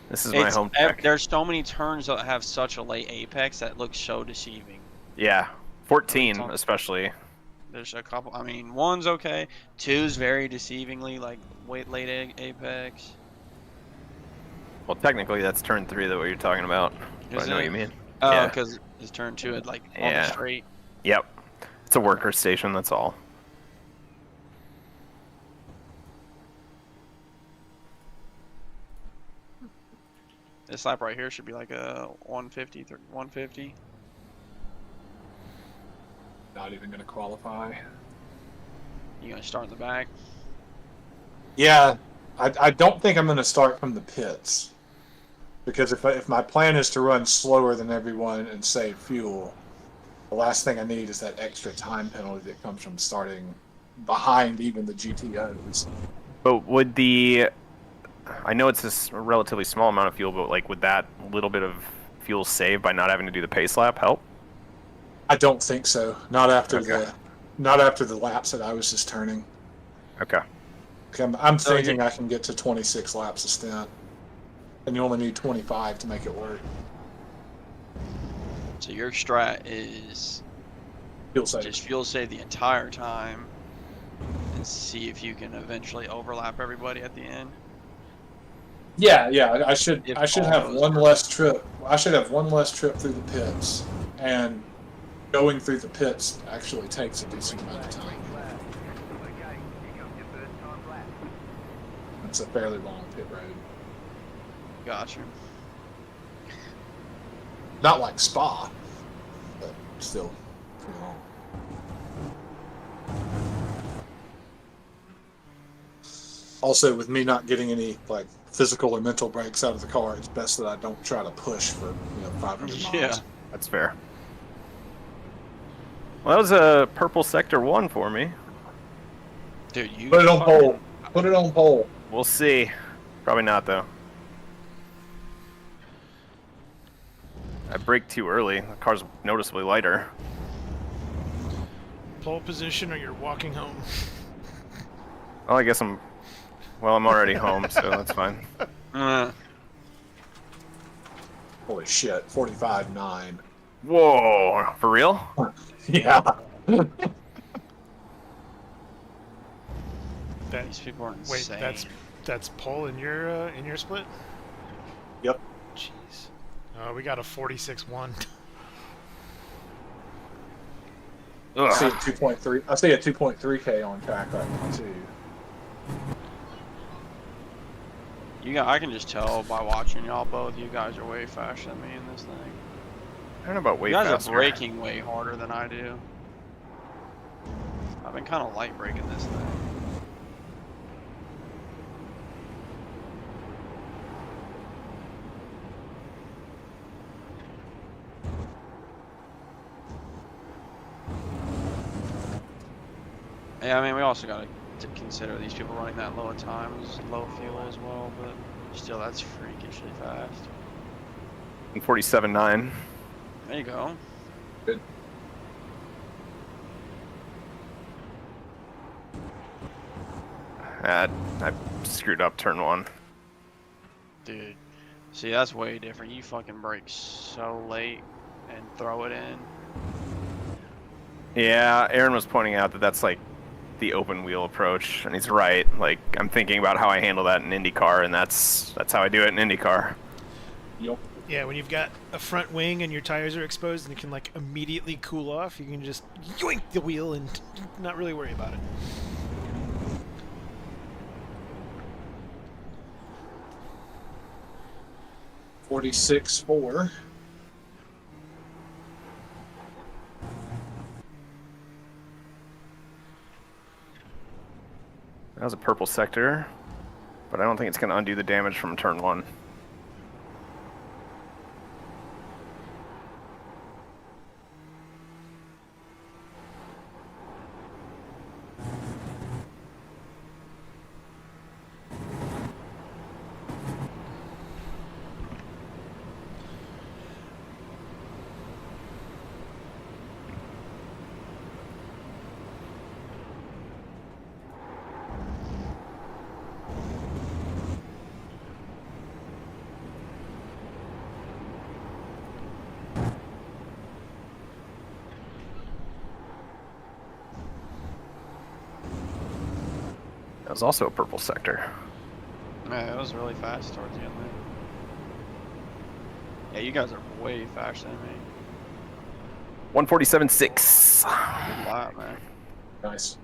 This is my home track. There's so many turns that have such a late apex that looks so deceiving. Yeah, 14 especially. There's a couple. I mean, 1's okay. 2's very deceivingly like late apex. Well, technically that's turn 3 that what you're talking about. But I know what you mean. Oh, yeah. because it's turn 2 at like on the straight. Yep. It's a worker station. That's all. This lap right here should be like a 150, 150. Not even going to qualify. You gonna start in the back? Yeah, I don't think I'm going to start from the pits. Because if my plan is to run slower than everyone and save fuel, the last thing I need is that extra time penalty that comes from starting behind even the GTOs. But would the... I know it's a relatively small amount of fuel, but like would that little bit of fuel saved by not having to do the pace lap help? I don't think so. Not after the laps that I was just turning. Okay. I'm thinking I can get to 26 laps a stint, and you only need 25 to make it work. So your strat is fuel save. Just fuel save the entire time, and see if you can eventually overlap everybody at the end. Yeah, I should have one less trip. I should have one less trip through the pits, and going through the pits actually takes a decent amount of time. It's a fairly long pit road. Gotcha. Not like Spa, but still pretty long. Also, with me not getting any like physical or mental breaks out of the car, it's best that I don't try to push for 500 miles. Yeah, that's fair. Well, that was a purple sector 1 for me. Dude, you put it on pole. Put it on pole. We'll see. Probably not though. I braked too early. The car's noticeably lighter. Pole position, or you're walking home. Well, I guess I'm already home, so that's fine. Holy shit, 45.9. Whoa, for real? Yeah. These people are insane. Wait, that's pole in your split? Yep. Jeez. We got a 46-1. I see a 2.3. I see a 2.3K on track right now too. I can just tell by watching y'all both. You guys are way faster than me in this thing. I don't know about way faster. You guys are braking way harder than I do. I've been kind of light braking this thing. Yeah, I mean, we also got to consider these people running that low at times, low fuel as well, but still, that's freakishly fast. 47.9. There you go. Good. I screwed up turn 1. Dude, see, that's way different. You fucking brake so late and throw it in. Yeah, Aaron was pointing out that that's like the open wheel approach, and he's right. Like, I'm thinking about how I handle that in IndyCar, and that's how I do it in IndyCar. Yep. Yeah, when you've got a front wing and your tires are exposed and it can like immediately cool off, you can just yoink the wheel and not really worry about it. $46.4. That was a purple sector, but I don't think it's going to undo the damage from turn 1. was also a purple sector. Yeah, it was really fast towards the end there. Yeah, you guys are way faster than me. 147.6. Good lot, man. Nice.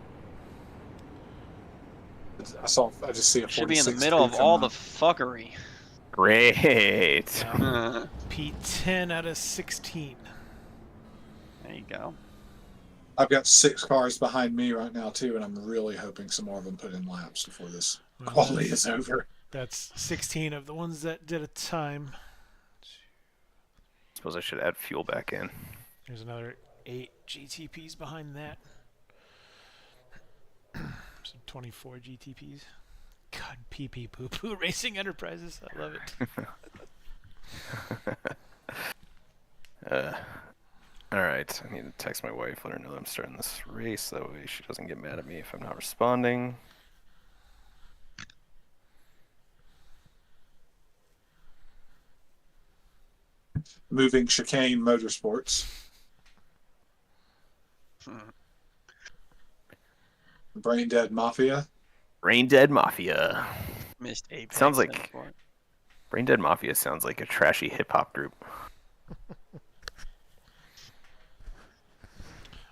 I just see a Should be in the 46 middle of come all the up. fuckery. Great. P10 out of 16. There you go. I've got 6 cars behind me right now too, and I'm really hoping some more of them put in laps before this quality is over. That's 16 of the ones that did a time. Suppose I should add fuel back in. There's another 8 GTPs behind that. So 24 GTPs. God, pee poo poo Racing Enterprises. I love it. Alright, I need to text my wife, let her know that I'm starting this race. That way she doesn't get mad at me if I'm not responding. Moving chicane Motorsports. Brain Dead Mafia. Brain Dead Mafia. Missed Apex. Sounds like Brain Dead Mafia sounds like a trashy hip hop group.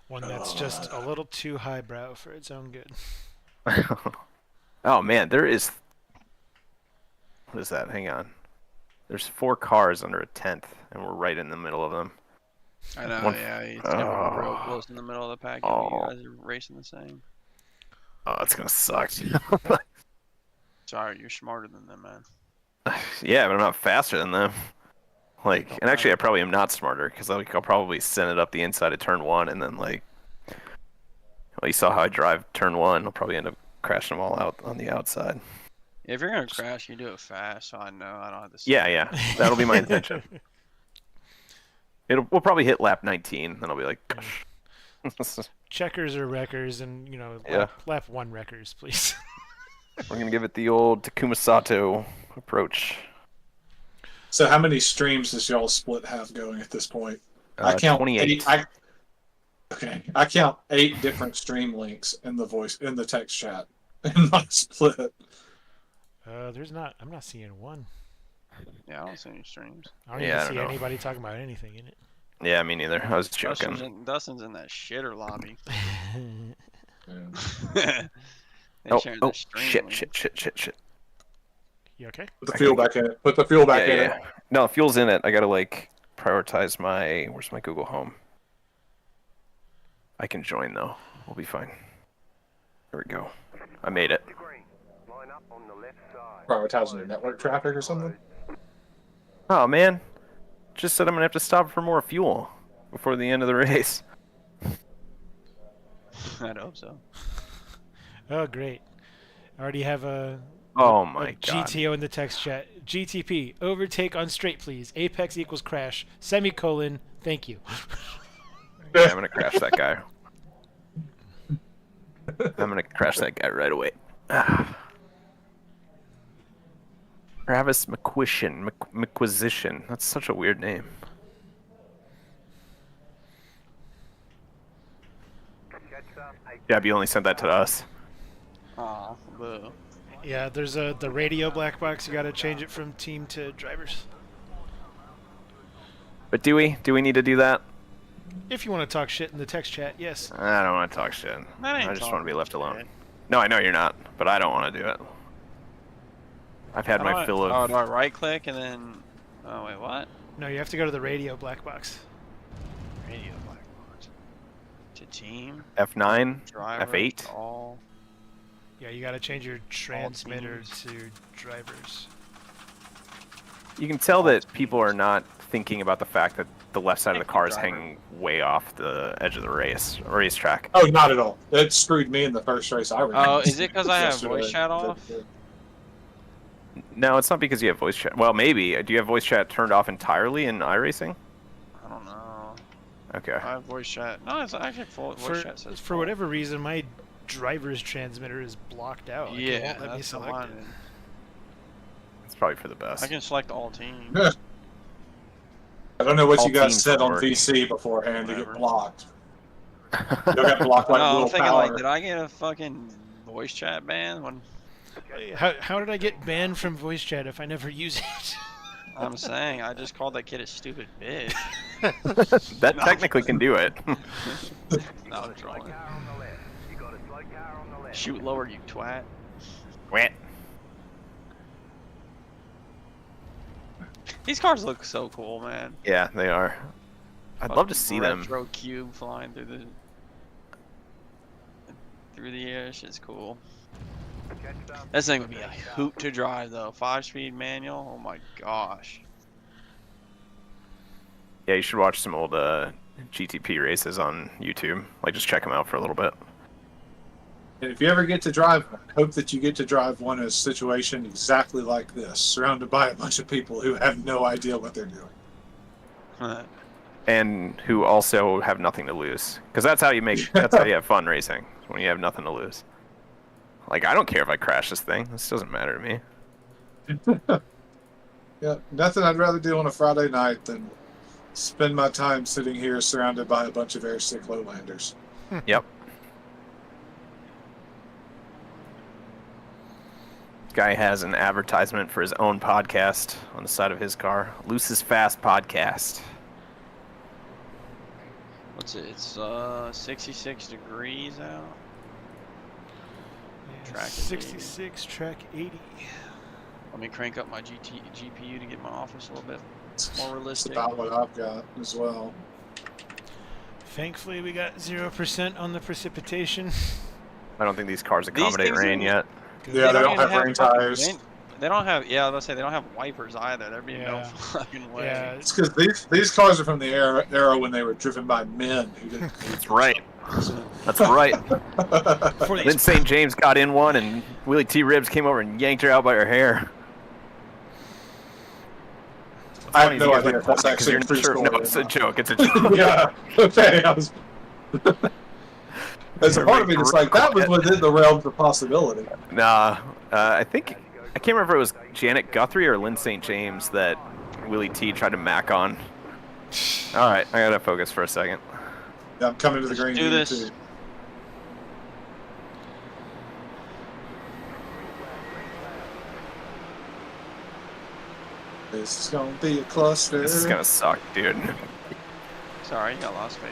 One that's just a little too highbrow for its own good. Oh man, there is. What is that? Hang on. There's 4 cars under a 10th, and we're right in the middle of them. I know, One- yeah. It's gonna be real close in the middle of the pack. And you guys are racing the same. Oh, that's gonna suck. Sorry, you're smarter than them, man. Yeah, but I'm not faster than them. Like, and actually, I probably am not smarter because I'll probably send it up the inside of turn 1, and then like, well, you saw how I drive turn 1. I'll probably end up crashing them all out on the outside. Yeah, if you're gonna crash, you do it fast, so I know I don't have to. Yeah, that'll be my intention. We'll probably hit lap 19, then I'll be like, gosh. Checkers or wreckers, and lap 1 wreckers, please. We're gonna give it the old Takuma Sato approach. So how many streams does y'all split have going at this point? I count 28. I count 8 different stream links in the text chat in my split. I'm not seeing one. Yeah, I don't see any streams. I don't even see anybody talking about anything in it. Yeah, me neither. I was joking. Dustin's in that shitter lobby. Shit. You okay? Put the fuel back in it. Put the fuel back in it. No, fuel's in it. I gotta like prioritize where's my Google Home? I can join though. We'll be fine. There we go. I made it. Prioritizing your network traffic or something? Oh man. Just said I'm gonna have to stop for more fuel before the end of the race. I'd hope so. Oh, great. I already have Oh my god. GTO in the text chat. GTP, overtake on straight, please. Apex equals crash. Semicolon, thank you. Yeah, I'm gonna crash that guy. I'm gonna crash that guy right away. Travis McQuisition. That's such a weird name. Yeah, you only sent that to us. Aw, boo. Yeah, there's the radio black box. You got to change it from team to drivers. But do we? Do we need to do that? If you want to talk shit in the text chat, yes. I don't want to talk shit. I I just want to be left alone. shit. No, I know you're not, but I don't want to do it. I've had my fill of... Oh, do I right click and then... Oh, wait, what? No, you have to go to the radio black box. Radio black box. To team. F9, Driver. F8. All. Yeah, you got to change your transmitter to drivers. You can tell that people are not thinking about the fact that the left side of the car is hanging way off the edge of the racetrack. Oh, not at all. It screwed me in the first race I ran. Oh, is it because I have yesterday. voice chat off? No, it's not because you have voice chat. Well, maybe. Do you have voice chat turned off entirely in iRacing? I don't know. Okay. I have voice chat. No, it's actually full. Voice chat says For full. whatever reason, my driver's transmitter is blocked out. Yeah, It won't let me that's the select one. it. It's probably for the best. I can select all teams. I don't know what All you guys teams said on work. VC beforehand to Whatever. get blocked. You got blocked like No, I'm Will thinking Power. like, did I get a fucking voice chat banned when? How did I get banned from voice chat if I never use it? I'm saying I just called that kid a stupid bitch. That No. technically can do it. No, I'm trolling. Shoot lower, you twat. Wait. These cars look so cool, man. Yeah, they are. I'd love to see them. Retro cube flying through the air. Shit's cool. This thing would be a hoot to drive though. 5-speed manual. Oh my gosh. Yeah, you should watch some old GTP races on YouTube. Like, just check them out for a little bit. And if you ever get to drive one, hope that you get to drive one in a situation exactly like this, surrounded by a bunch of people who have no idea what they're doing. And who also have nothing to lose. Because that's how you that's how you have fun racing, when you have nothing to lose. Like, I don't care if I crash this thing. This doesn't matter to me. Yeah, nothing I'd rather do on a Friday night than spend my time sitting here surrounded by a bunch of airsick lowlanders. Yep. This guy has an advertisement for his own podcast on the side of his car. Loose is Fast Podcast. What's it? It's 66 degrees out. Track is 66, track 80. Let me crank up my GPU to get my office a little bit more That's realistic. about what I've got as well. Thankfully, we got 0% on the precipitation. I don't think these cars accommodate things rain yet. Yeah, they don't even have rain fucking tires. They don't have. Yeah, I was gonna say they don't have wipers either. There'd be no Yeah. fucking way. Yeah, It's because these cars are from the era when they were driven by men who didn't. That's right. That's right. for Then these, St. James got in one, and Willie T. Ribs came over and yanked her out by her hair. I have no idea if that's Because actually you're a true not sure. story. No, or it's a not. joke. It's a joke. Yeah. Okay. As a part of me, it's like that was within the realms of possibility. Nah, I can't remember if it was Janet Guthrie or Lynn St. James that Willie T tried to mac on. All right, I gotta focus for a second. Yeah, I'm coming to the Let's green. do meeting, this. too. This is gonna be a cluster. This is gonna suck, dude. Sorry, you got lost space.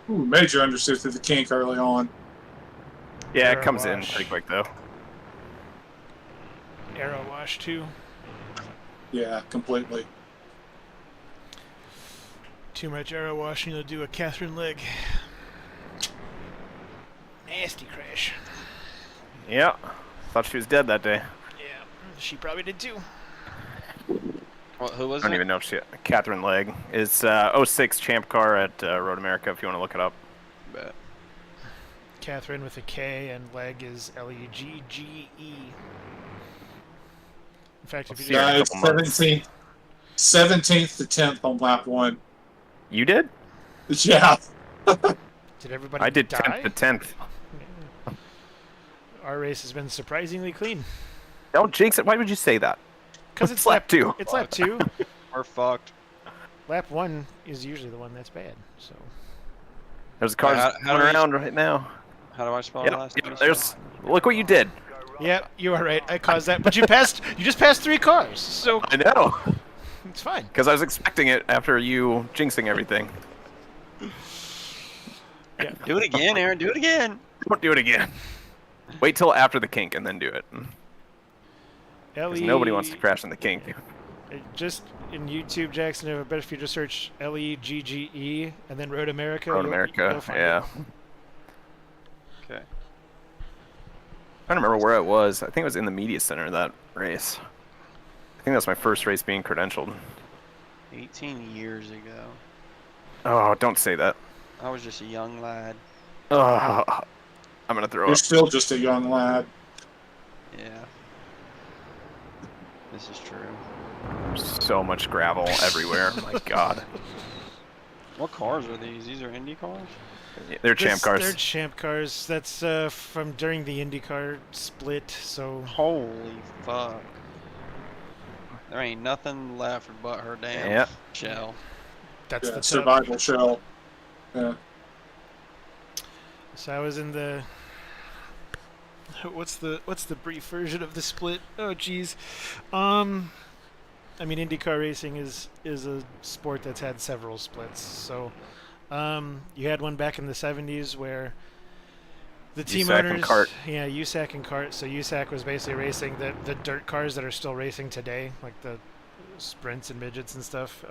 Ooh, major understeer through the kink early on. Yeah, it Arrow comes in wash. pretty quick though. Arrow wash too. Yeah, completely. Too much arrow washing, you'll do a Catherine leg. Nasty crash. Yeah, thought she was dead that day. Yeah, she probably did too. Well, who was I don't it? even know if she. Catherine Legg is 06 champ car at Road America. If you want to look it up. Bet. Catherine with a K and leg is Leggge. In fact, if you Yeah, Yeah, a it's couple months. 17th to 10th on lap 1. You did? Yeah. did everybody I did die? 10th to 10th. Our race has been surprisingly clean. Don't jinx it. Why would you say that? Because It's lap 2. It's lap 2. We're fucked. lap 1 is usually the one that's bad. So There's cars how going do we- around right now. How do I spell Yep, the last name? there's. Look what you did. yeah, you are right. I caused that, but you just passed 3 cars, so I know. it's fine. Because I was expecting it after you jinxing everything. Yeah. Do it again, Aaron. Do it again. Don't do it again. Wait till after the kink and then do it. Because nobody wants to crash in the kink. Just in YouTube, Jackson, I bet if you just search LEGGE and then Road America. Road you'll America, find yeah. it. Okay. I don't remember where it was. I think it was in the media center, that race. I think that's my first race being credentialed. 18 years ago. Oh, don't say that. I was just a young lad. Oh, I'm going to throw You're up. still just a young lad. Yeah. This is true. So much gravel everywhere. My God. What cars are these? These are Indy cars? They're champ cars. They're champ cars. That's from during the IndyCar split. So Holy fuck. There ain't nothing left but her damn Yep. shell. that's Yeah, the survival shell. Yeah. So I was in the. What's the brief version of the split? Oh geez, I mean IndyCar racing is a sport that's had several splits. So you had one back in the 70s where the team USAC and owners, kart. yeah, USAC and kart. So USAC was basically racing the dirt cars that are still racing today, like the sprints and midgets and stuff.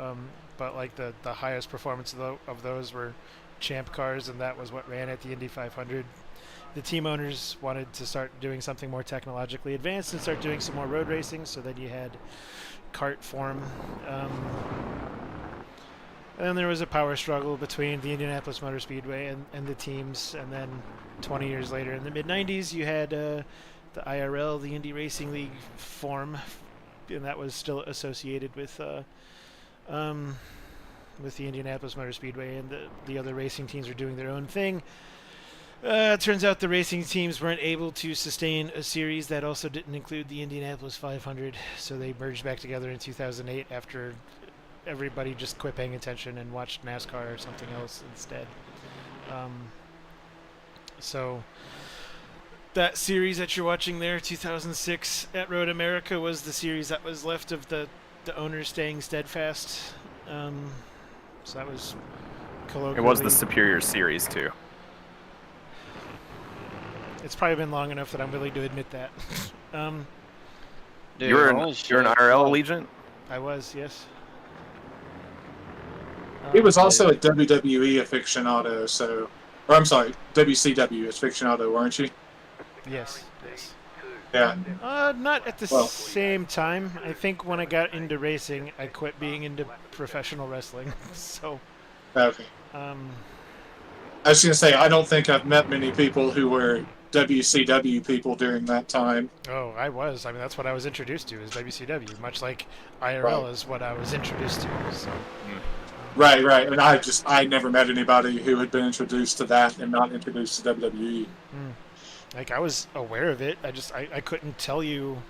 But like the highest performance of those were champ cars, and that was what ran at the Indy 500. The team owners wanted to start doing something more technologically advanced and start doing some more road racing, so then you had kart form. And then there was a power struggle between the Indianapolis Motor Speedway and the teams, and then 20 years later in the mid-90s you had the IRL, the Indy Racing League form, and that was still associated with the Indianapolis Motor Speedway, and the other racing teams were doing their own thing. It turns out the racing teams weren't able to sustain a series that also didn't include the Indianapolis 500, so they merged back together in 2008 after everybody just quit paying attention and watched NASCAR or something else instead. So that series that you're watching there, 2006 at Road America, was the series that was left of the owners staying steadfast. So that was colloquially. It was the superior series, too. It's probably been long enough that I'm willing to admit that. Dude, You're holy an shit. IRL allegiant? I was, yes. He was also a WWE aficionado, so... Or I'm sorry, WCW aficionado, weren't you? Yes, yes. Yeah. Not at the Well- same time. I think when I got into racing, I quit being into professional wrestling. So, Okay. um, I was going to say, I don't think I've met many people who were WCW people during that time. oh, I was. I mean, that's what I was introduced to is WCW, much like IRL Right. is what I was introduced to. So, Right, right. And I never met anybody who had been introduced to that and not introduced to WWE. like, I was aware of it. I couldn't tell you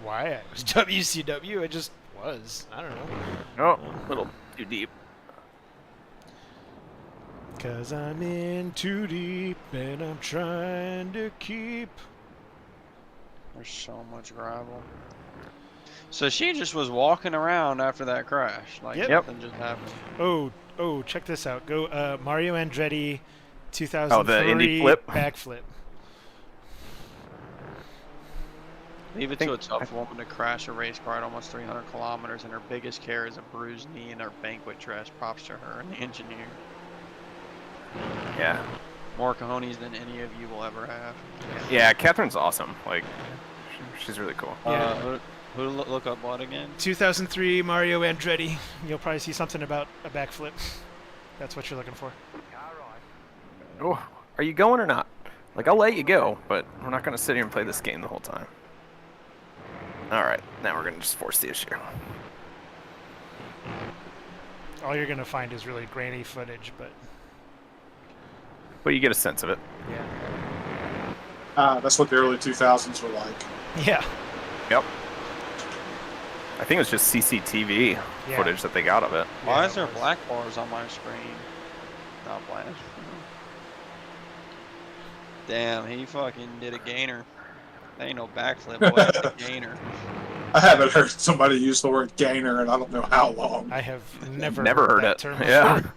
why I was WCW. I just was. I don't know. Oh, a little too deep. 'Cause I'm in too deep and I'm trying to keep. There's so much gravel. So she just was walking around after that crash. Like Yep. nothing just happened. Oh, check this out. Go Mario Andretti 2003 Oh, the Indy flip? backflip. Leave it to a tough woman to crash a race car at almost 300 kilometers, and her biggest care is a bruised knee and her banquet dress. Props to her and the engineer. Yeah. More cojones than any of you will ever have. Yeah, Catherine's awesome. Like, she's really cool. Yeah. Who to look up what again? 2003 Mario Andretti. You'll probably see something about a backflip. That's what you're looking for. Oh, are you going or not? Like, I'll let you go, but we're not going to sit here and play this game the whole time. All right, now we're going to just force the issue. All you're gonna find is really grainy footage, but But you get a sense of it. yeah, That's what the early 2000s were like. yeah. Yep. I think it was just CCTV Yeah. footage that they got of it. Why Yeah, is it there was. black bars on my screen? Not black. Damn, he fucking did a gainer. That ain't no backflip, boy. That's a gainer. I haven't heard somebody use the word gainer in I don't know how long. I have never Never heard that it. term Yeah. before.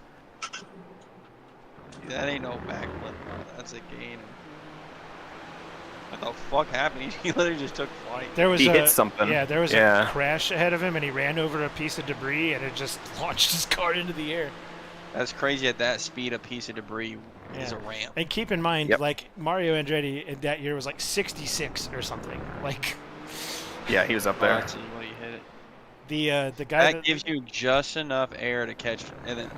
That ain't no backflip, bro. That's a gainer. What the fuck happened? He literally just took flight. There was He a hit something. Yeah, there was Yeah. a crash ahead of him, and he ran over a piece of debris, and it just launched his car into the air. That's crazy. At that speed, a piece of debris is a Yeah. ramp. And keep in mind, Yep. like Mario Andretti in that year was like 66 or something. Like Yeah, he was up Oh, there. let's see what he hit it. the guy That gives you just enough air to catch and then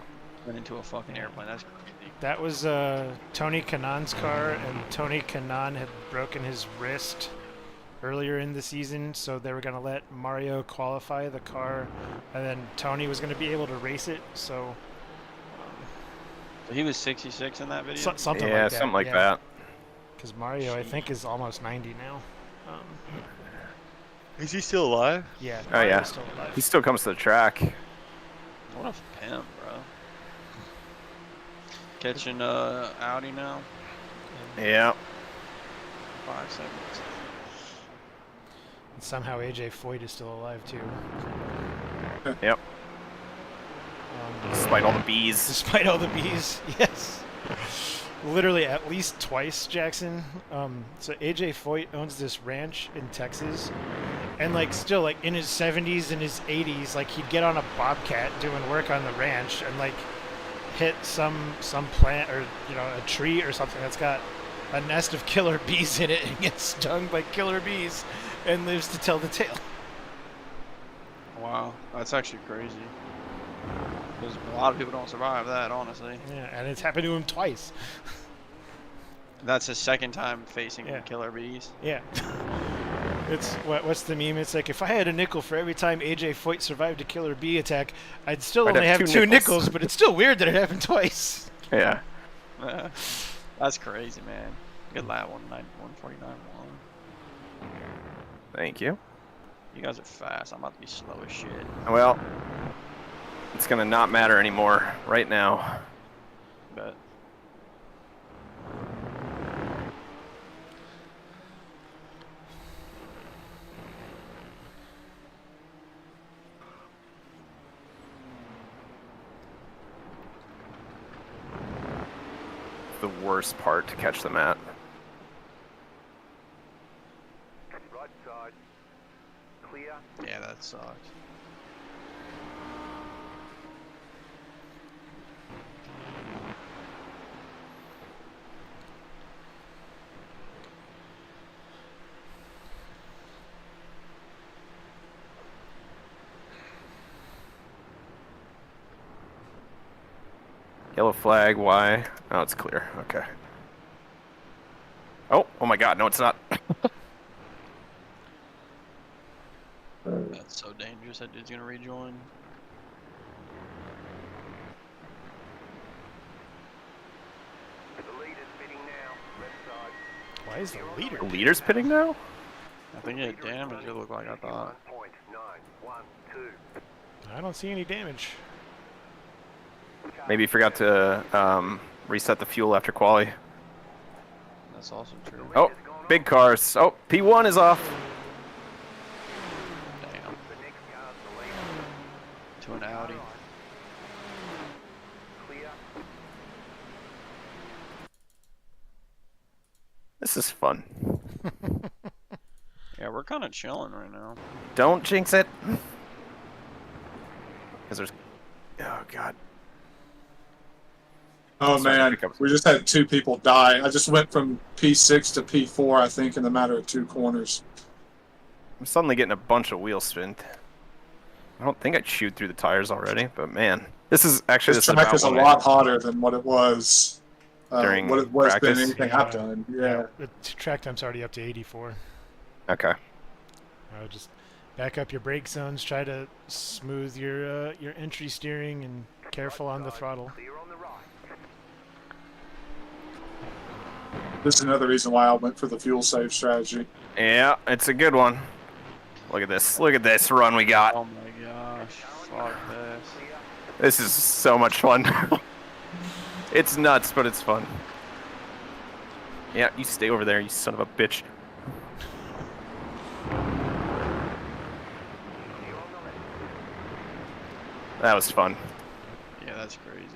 run into a fucking airplane. That's crazy. that was Tony Kanan's car, and Tony Kanan had broken his wrist earlier in the season, so they were going to let Mario qualify the car, and then Tony was going to be able to race it. So So he was 66 in that video. something Yeah, like that. something like that. Because Mario, I think, is almost 90 now. Is he still alive? Yeah. Oh, Mario's yeah. Still alive. He still comes to the track. What a pimp, bro. Catching Audi now. Yeah. 5 seconds. And somehow AJ Foyt is still alive too. Yep. Despite all the bees. Despite all the bees, yes. Literally at least twice, Jackson. So AJ Foyt owns this ranch in Texas, and like still like in his 70s and his 80s, like he'd get on a bobcat doing work on the ranch and like hit some plant or a tree or something that's got a nest of killer bees in it and gets stung by killer bees and lives to tell the tale. Wow, that's actually crazy. Because a lot of people don't survive that, honestly. Yeah, and it's happened to him twice. That's his second time facing Yeah. killer bees. Yeah. It's what's the meme? It's like if I had a nickel for every time AJ Foyt survived a killer bee attack, I'd still I'd only have have two two nickels. nickels, but it's still weird that it happened twice. Yeah. That's crazy, man. Good lap, 149.1. Thank you. You guys are fast. I'm about to be slow as shit. Well, it's gonna not matter anymore right now. But The worst part to catch them at. Right side. Clear. yeah, that sucks. Yellow flag, why? Oh, it's clear. Okay. Oh my god, no it's not. That's so dangerous. That dude's gonna rejoin. The leader's pitting now. Left side. Why is the leader? The leader's pitting now? I think he had damage, it looked like, I thought. 1.912. I don't see any damage. Maybe he forgot to reset the fuel after quali. That's also true. Oh, big cars. Oh, P1 is off. Damn. The next car's the leader. To an Audi. Clear. This is fun. Yeah, we're kind of chilling right now. Don't jinx it. Because there's... Oh, God. Oh Sorry, man, pickups. we just had 2 people die. I just went from P6 to P4, I think, in the matter of 2 corners. I'm suddenly getting a bunch of wheel spin. I don't think I'd shoot through the tires already, but man. This is actually... This This is track about is a when I- lot hotter than what it was. During what it was been practice? anything I've done. Yeah. The track time's already up to 84. Okay. Just back up your brake zones. Try to smooth your entry steering and careful on the throttle. Clear on the right. This is another reason why I went for the fuel save strategy. Yeah, it's a good one. Look at this. Look at this run we got. Oh my gosh. Fuck this. This is so much fun. It's nuts, but it's fun. Yeah, you stay over there, you son of a bitch. That was fun. Yeah, that's crazy.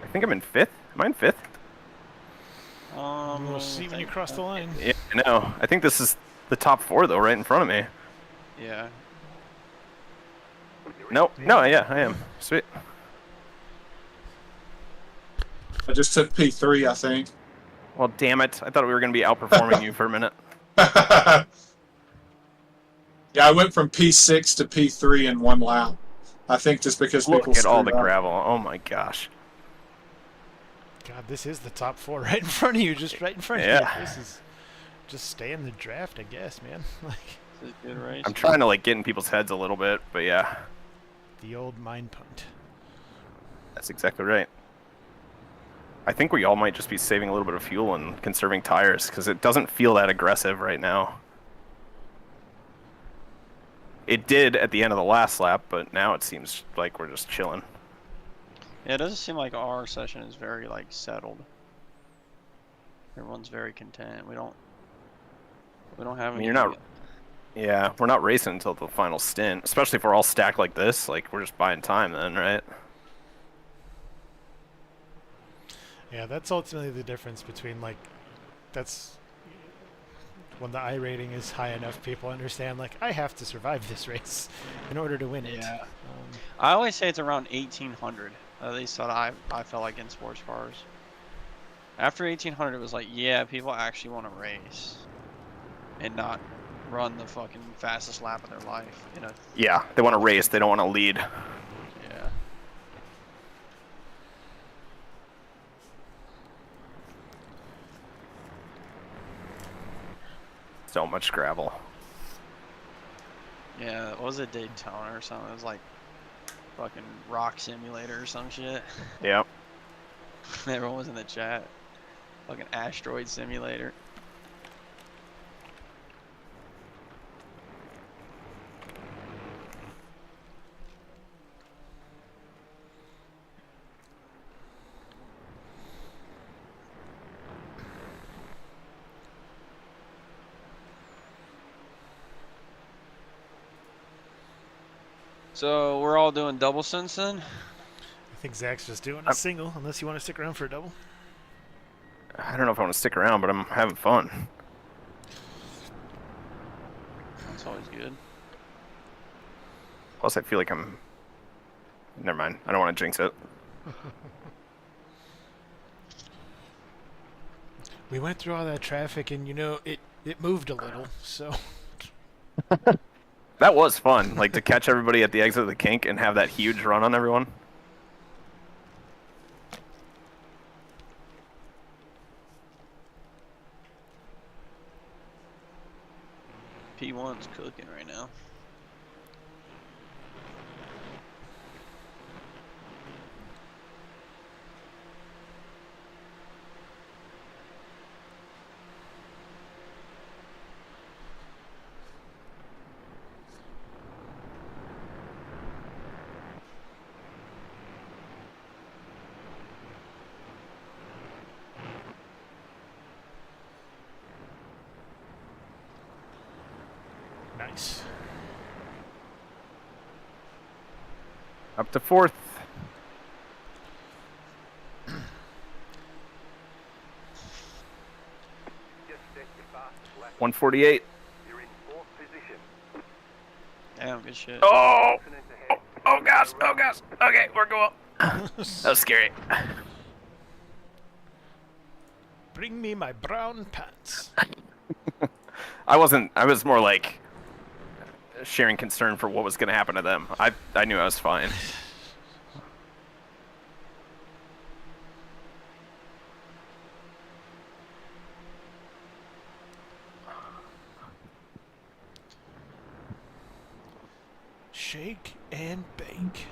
I think I'm in 5th. Am I in 5th? We'll see when you cross the line. Yeah, I know. I think this is the top 4, though, right in front of me. Yeah. Nope. No, yeah, I am. Sweet. I just took P3, I think. Well, damn it. I thought we were going to be outperforming you for a minute. Yeah, I went from P6 to P3 in 1 lap. I think just because Look people at all the screwed up. gravel. Oh, my gosh. God, this is the top 4 right in front of you, just right in front of Yeah. you. This is just stay in the draft, I guess, man. Like This is a good race. I'm trying to, like, get in people's heads a little bit, but yeah. the old mine punt. That's exactly right. I think we all might just be saving a little bit of fuel and conserving tires, because it doesn't feel that aggressive right now. It did at the end of the last lap, but now it seems like we're just chilling. Yeah, it doesn't seem like our session is very like settled. Everyone's very content. We don't have any. You're not. Yeah, we're not racing until the final stint, especially if we're all stacked like this. Like, we're just buying time then, right? Yeah, that's ultimately the difference between, like, that's when the I rating is high enough, people understand, like, I have to survive this race in order to win it. Yeah. I always say it's around 1800. At least that I felt like in sports cars. After 1800, it was like, yeah, people actually want to race and not run the fucking fastest lap of their life. You know. Yeah, they want to race. They don't want to lead. Yeah. So much gravel. Yeah, what was it, Daytona or something? It was like fucking rock simulator or some shit. Yep. Everyone was in the chat. Fucking asteroid simulator. So we're all doing double since then? I think Zach's just doing a single, unless you want to stick around for a double. I don't know if I want to stick around, but I'm having fun. That's always good. Plus, I feel like I'm... Never mind. I don't want to jinx it. We went through all that traffic, and, you know, it moved a little, so... That was fun, like, to catch everybody at the exit of the kink and have that huge run on everyone. P1's cooking right now. Nice. Up to 4th. Just set your fastest lap. 148. You're in 4th position. Damn, good shit. Oh! Confidence ahead. Oh gosh! Oh gosh! Okay, we're going. That was scary. Bring me my brown pants. I wasn't. I was more like sharing concern for what was going to happen to them. I knew I was fine. Shake and bake.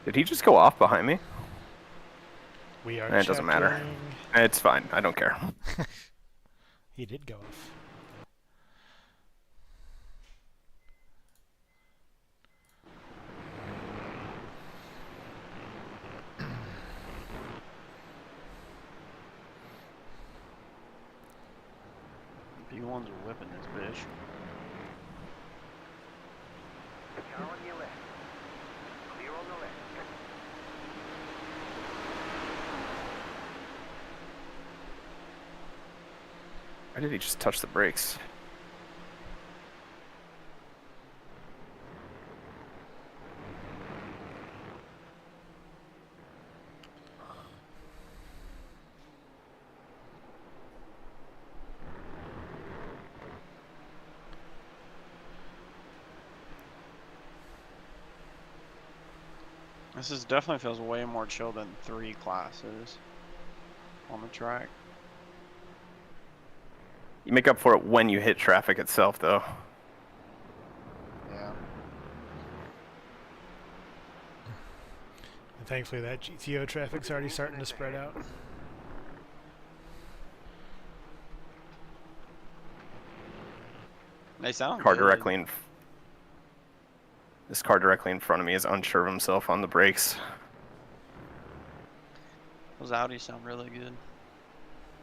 Did he just go off behind me? We are It doesn't matter. checking. It's fine. I don't care. He did go off. P1's whipping this bitch. Car on your left. Clear on the left. Why did he just touch the brakes? This is definitely feels way more chill than 3 classes on the track. You make up for it when you hit traffic itself, though. Yeah. And thankfully, that GTO traffic's already starting to spread out. They sound Car good. directly in. This car directly in front of me is unsure of himself on the brakes. Those Audis sound really good.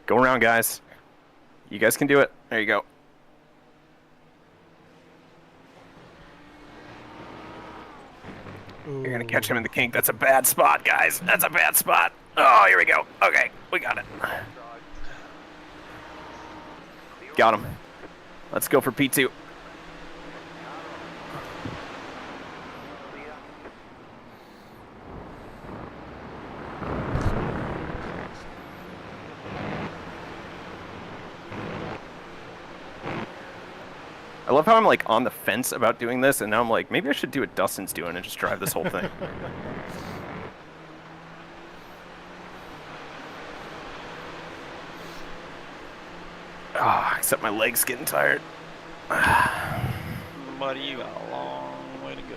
Go around, guys. You guys can do it. There you go. Ooh. You're gonna catch him in the kink. That's a bad spot, guys. That's a bad spot. Oh, here we go. Okay, we got it. Got him. Let's go for P2. Clear. I love how I'm like on the fence about doing this, and now I'm like, maybe I should do what Dustin's doing and just drive this whole thing. Ah, except my leg's getting tired. Buddy, you got a long way to go.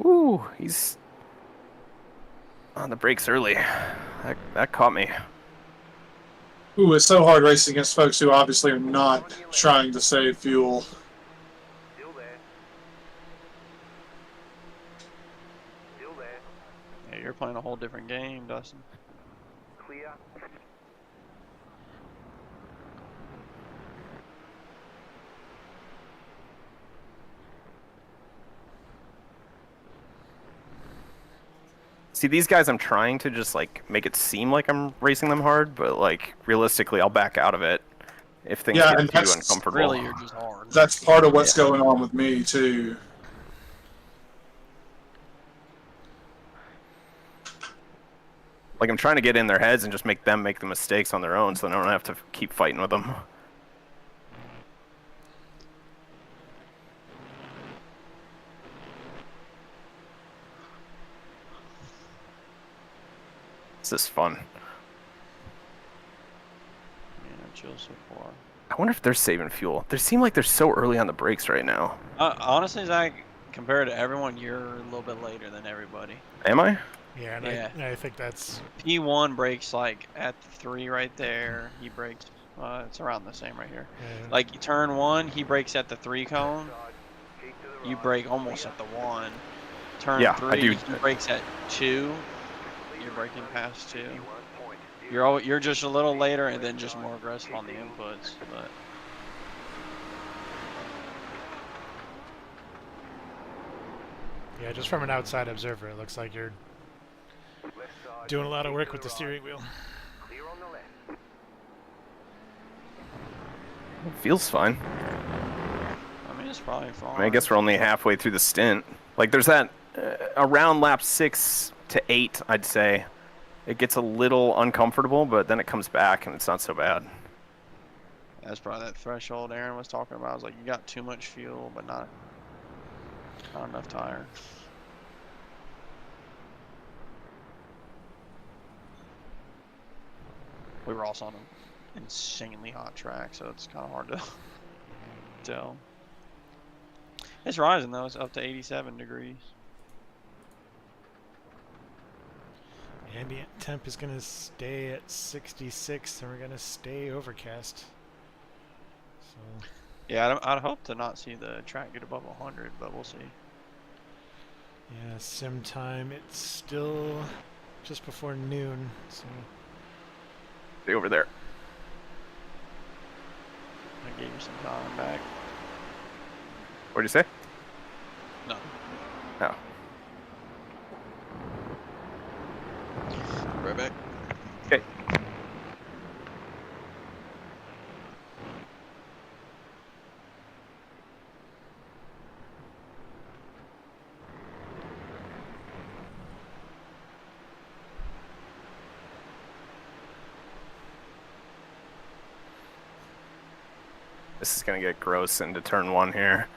Ooh, he's on the brakes early. That caught me. Ooh, it's so hard racing against folks who obviously are not trying to save fuel. Still there. Still there. Yeah, you're playing a whole different game, Dustin. Clear. See, these guys, I'm trying to just like make it seem like I'm racing them hard, but like realistically, I'll back out of it if things Yeah, get and too that's uncomfortable. Really, you're just hard. That's part of what's going on with me too. Like I'm trying to get in their heads and just make them make the mistakes on their own, so I don't have to keep fighting with them. This is fun. Yeah, chill so far. I wonder if they're saving fuel. They seem like they're so early on the brakes right now. Honestly, Zach, compared to everyone, you're a little bit later than everybody. Am I? Yeah, and Yeah. I think that's... P1 breaks like at the 3 right there. He breaks. It's around the same right here. Yeah. Like turn 1, he breaks at the 3 cone. Side. Keep to the You right. break almost at the 1. Turn Yeah, 3, I do. he breaks at 2. You're breaking past 2. 51 point. You're just a little later and then just more aggressive on the inputs. But Yeah, just from an outside observer, it looks like you're Left side. doing a lot of Keep work to with the right. steering wheel. Clear on the left. It feels fine. I mean, it's probably fine. I mean, I guess we're only halfway through the stint. Like, there's that around lap 6 to 8, I'd say. It gets a little uncomfortable, but then it comes back and it's not so bad. That's probably that threshold Aaron was talking about. I was like, you got too much fuel, but not enough tire. we were also on an insanely hot track, so it's kind of hard to tell. It's rising though. It's up to 87 degrees. Ambient temp is going to stay at 66, and we're going to stay overcast. So Yeah, I'd hope to not see the track get above 100, but we'll see. yeah, sim time. It's still just before noon. So Stay over there. I gave you some time back. What'd you say? No. Oh. Right back. Okay. This is gonna get gross into turn 1 here.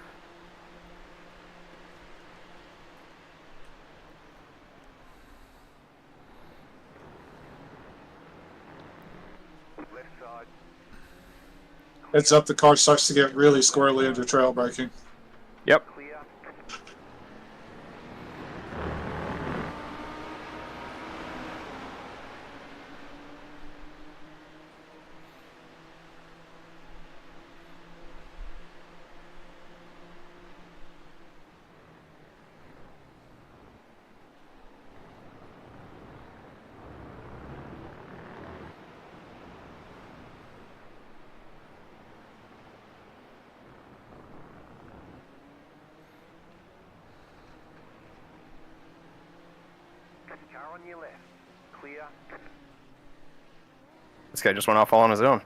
Left side. Heads up, the car starts to get really squirrely into trail braking. Yep. Clear. Car on your left. Clear. This guy just went off all on his own.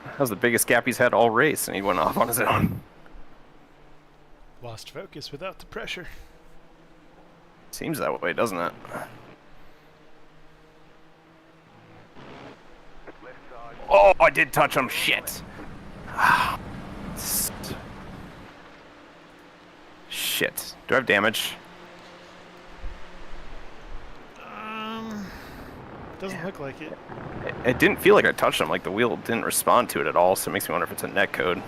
That was the biggest gap he's had all race, and he went off on his own. lost focus without the pressure. Seems that way, doesn't it? Left side. Oh, I did touch him. Shit. Shit. Do I have damage? Doesn't look like it. It didn't feel like I touched him. Like the wheel didn't respond to it at all, so it makes me wonder if it's a net code.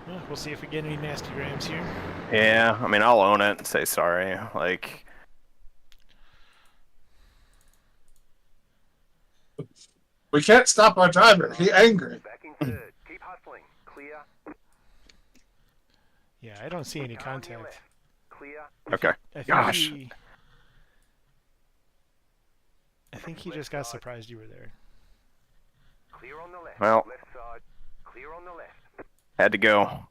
Well, we'll see if we get any nasty grams here. Yeah, I mean, I'll own it and say sorry. Like, We can't stop our driver. He's angry. Back in third. Keep hustling. Clear. Yeah, I don't see any Car on your contact. left. Clear. okay. I think Gosh. I think he just got surprised you were there. Clear on the left. Well. Left side. Clear on the left. Had to go.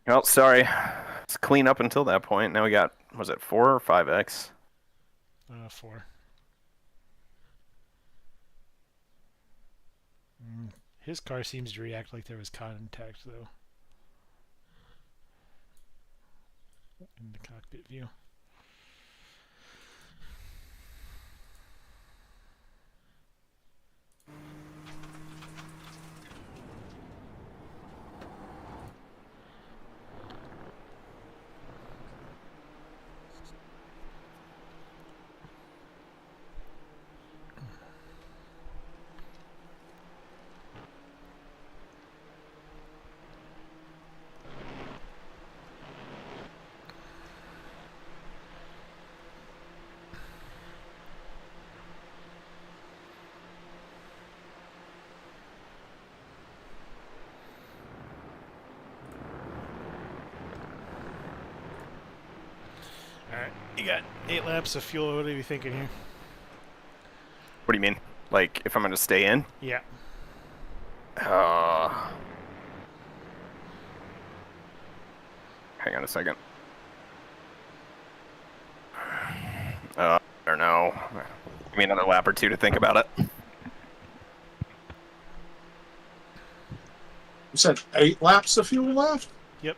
Well, sorry. It's clean up until that point. Now we got, was it 4 or 5x? 4. His car seems to react like there was contact, though. In the cockpit view. Alright, you got 8 laps of fuel. What are you thinking here? What do you mean? Like, if I'm going to stay in? Yeah. Hang on a second. I don't know. Give me another lap or two to think about it. You said 8 laps of fuel left? Yep.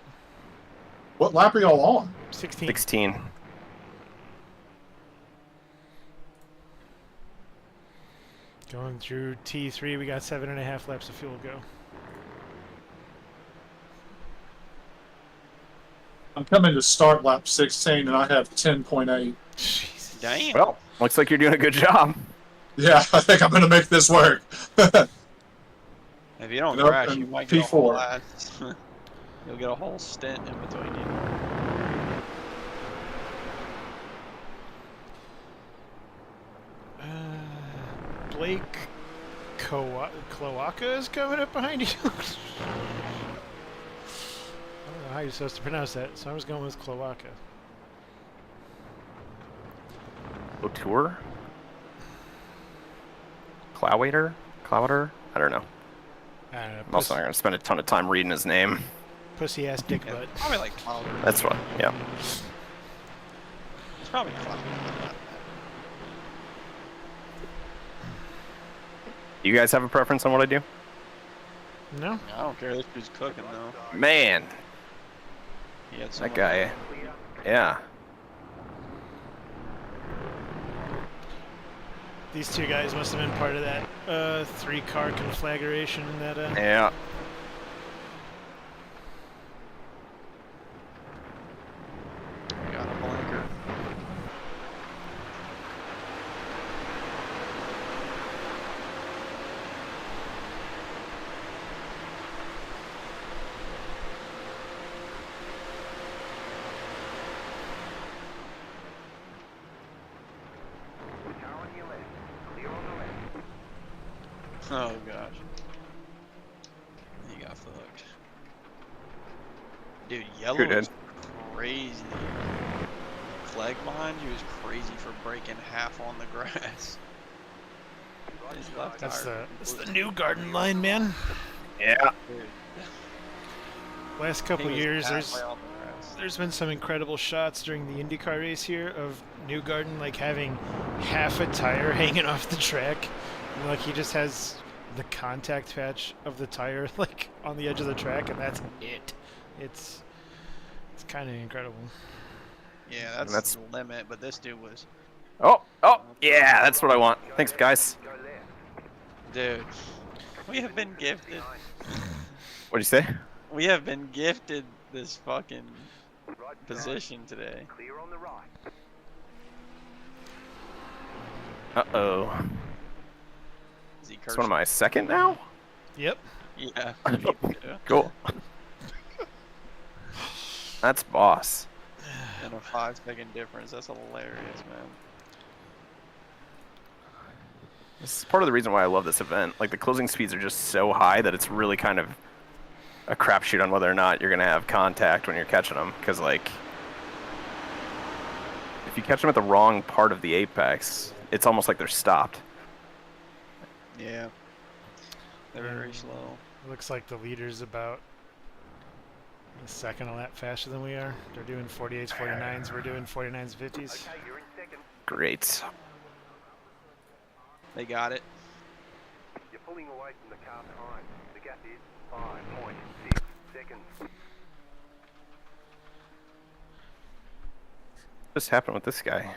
What lap are y'all on? 16. 16. Going through T3, we got 7.5 laps of fuel to go. I'm coming to start lap 16, and I have 10.8. Jesus. Damn. Well, looks like you're doing a good job. Yeah, I think I'm going to make this work. If you don't Nope, crash, and you might get a whole P4. last. You'll get a whole stint in between you. Blake Cloaca is coming up behind you. I don't know how you're supposed to pronounce that, so I was going with Cloaca. O'Tour? Clowater? Clowater? I don't know. I don't know. I'm also not going to spend a ton of time reading his name. Pussy ass dick Yeah, butt. probably like Cloud. That's what, yeah. It's probably Cloud. You guys have a preference on what I do? No? I don't care. This dude's cooking though. Man, He had that guy. Yeah. These two guys must have been part of that 3-car conflagration in that. Yeah. Got a blinker. Car on your left. Clear on the left. Oh gosh. He got fucked. Dude, yellow Who did? was crazy. Clegg behind you is crazy for breaking half on the grass. His left That's tire the completely- new garden line, man. Yeah. Dude, Last he couple was years, halfway on the grass. there's been some incredible shots during the IndyCar race here of Newgarden like having half a tire hanging off the track, and like he just has the contact patch of the tire like on the edge of the track, and that's it. It's kind of incredible. Yeah, And that's the limit, but this dude was... Oh, yeah, that's what I want. Thanks, guys. Go left. Dude, we have been gifted. What'd you say? We have been gifted this fucking Right side. position today. Clear on the right. Uh-oh. Is he It's one of my second now? Yep. Yeah. Yeah. Cool. That's boss. And a 5-second difference. That's hilarious, man. This is part of the reason why I love this event. Like, the closing speeds are just so high that it's really kind of a crapshoot on whether or not you're going to have contact when you're catching them. Because, like, if you catch them at the wrong part of the apex, it's almost like they're stopped. Yeah. They're very slow. Looks like the leader's about a second a lap faster than we are. They're doing 48s, 49s. We're doing 49s, 50s. Okay, you're in second. Great. They got it. You're pulling away from the car behind. The gap is 5.6 seconds. What just happened with this guy?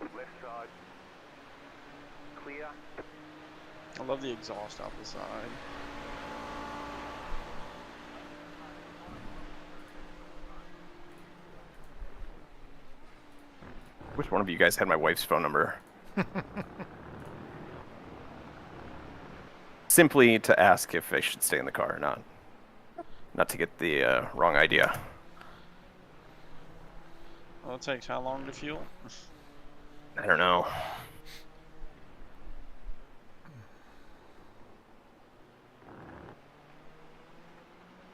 Left side. Clear. I love the exhaust off the side. Which one of you guys had my wife's phone number? Simply to ask if I should stay in the car or not. Not to get the wrong idea. Well, it takes how long to fuel? I don't know.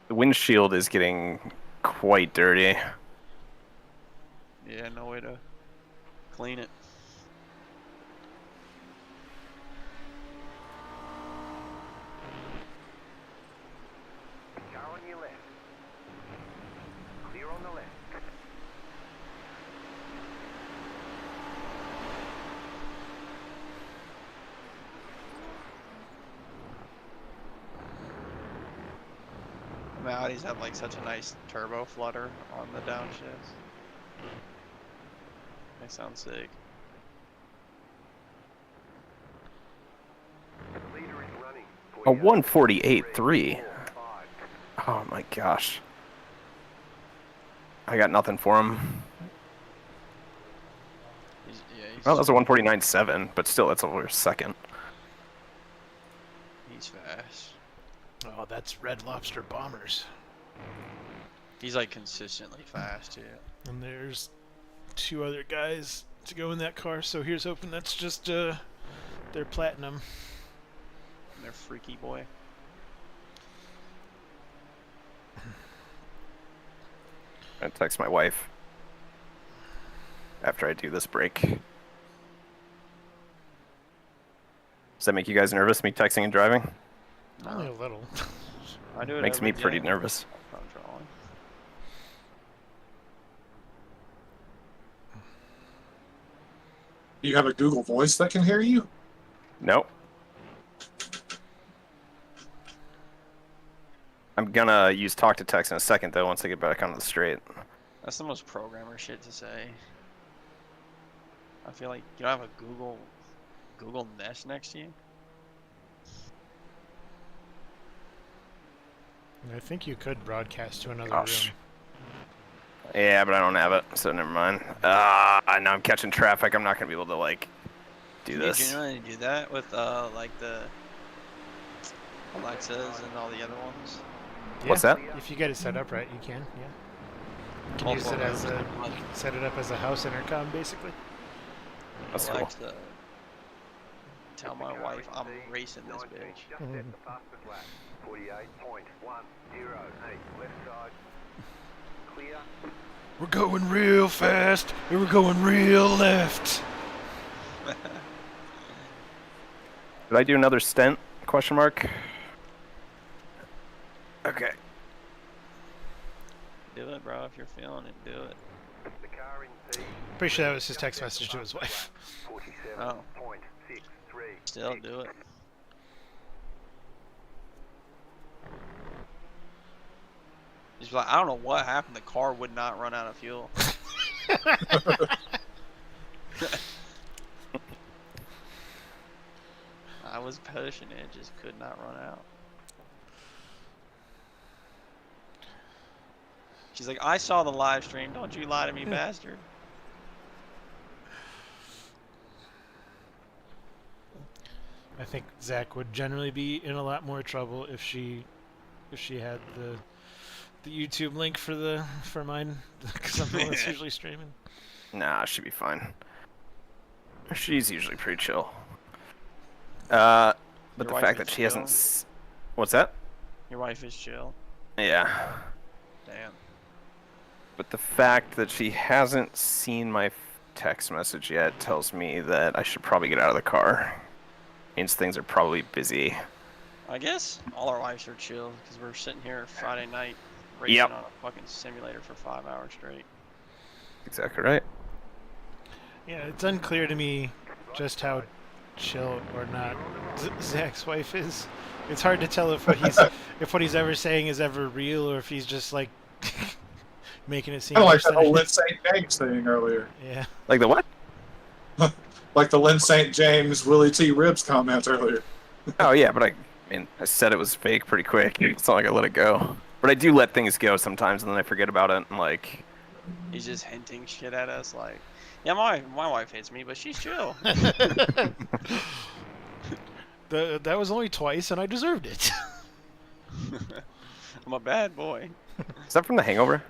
The windshield is getting quite dirty. Yeah, no way to clean it. Car on your left. Clear on the left. The Audis have like such a nice turbo flutter on the downshifts. They sound sick. A 148.3. Oh my gosh. I got nothing for him. Well, that was a 149.7, but still, that's over second. He's fast. Oh, that's Red Lobster Bombers. He's like consistently fast too. And there's 2 other guys to go in that car, so here's hoping that's just their platinum. They're freaky boy. I text my wife after I do this break. Does that make you guys nervous, me texting and driving? Only a little. I do it. Makes every me pretty day. nervous. Controlling. Do you have a Google Voice that can hear you? Nope. I'm gonna use talk to text in a second though once I get back on the straight. That's the most programmer shit to say. I feel like you don't have a Google Nest next to you. I think you could broadcast to another Gosh. room. Yeah, but I don't have it, so never mind. Now I'm catching traffic. I'm not gonna be able to like do Can this. you generally do that with like the Alexas and all the other ones? Yeah, What's that? If you get it set up right, you can. Yeah. You can use Multiple it as rooms. a set it up as a house intercom, basically. That's cool. Alexa, tell my wife I'm racing this bitch. Just set the fastest lap. 48.108. Left side. Clear. We're going real fast, and we're going real left. Did I do another stent? Question mark. Okay. Do it, bro. If you're feeling it, do it. The car in P. Pretty sure that was his text message to his wife. 47.63. Still do it. He's like, I don't know what happened. The car would not run out of fuel. I was pushing it, just could not run out. She's like, I saw the live stream. Don't you lie to me, bastard. I think Zach would generally be in a lot more trouble if she had the YouTube link for mine, because I'm the one that's usually streaming. Nah, she'd be fine. She's usually pretty chill. But Your the wife fact is that she hasn't. chill? What's that? Your wife is chill. Yeah. Damn. But the fact that she hasn't seen my text message yet tells me that I should probably get out of the car. Means things are probably busy. I guess all our wives are chill because we're sitting here Friday night racing Yep. on a fucking simulator for 5 hours straight. Exactly right. Yeah, it's unclear to me just how chill or not Zach's wife is. It's hard to tell if what he's ever saying is ever real or if he's just like making it seem Kind of like worse that than whole it Lynn is. St. James thing earlier. Yeah. Like the what? Like the Lynn St. James Willie T. Ribs comments earlier. Oh yeah, but I mean, I said it was fake pretty quick. It's not like I let it go. But I do let things go sometimes, and then I forget about it. And like, He's just hinting shit at us like, yeah, my wife hates me, but she's chill. That was only twice, and I deserved it. I'm a bad boy. is that from The Hangover?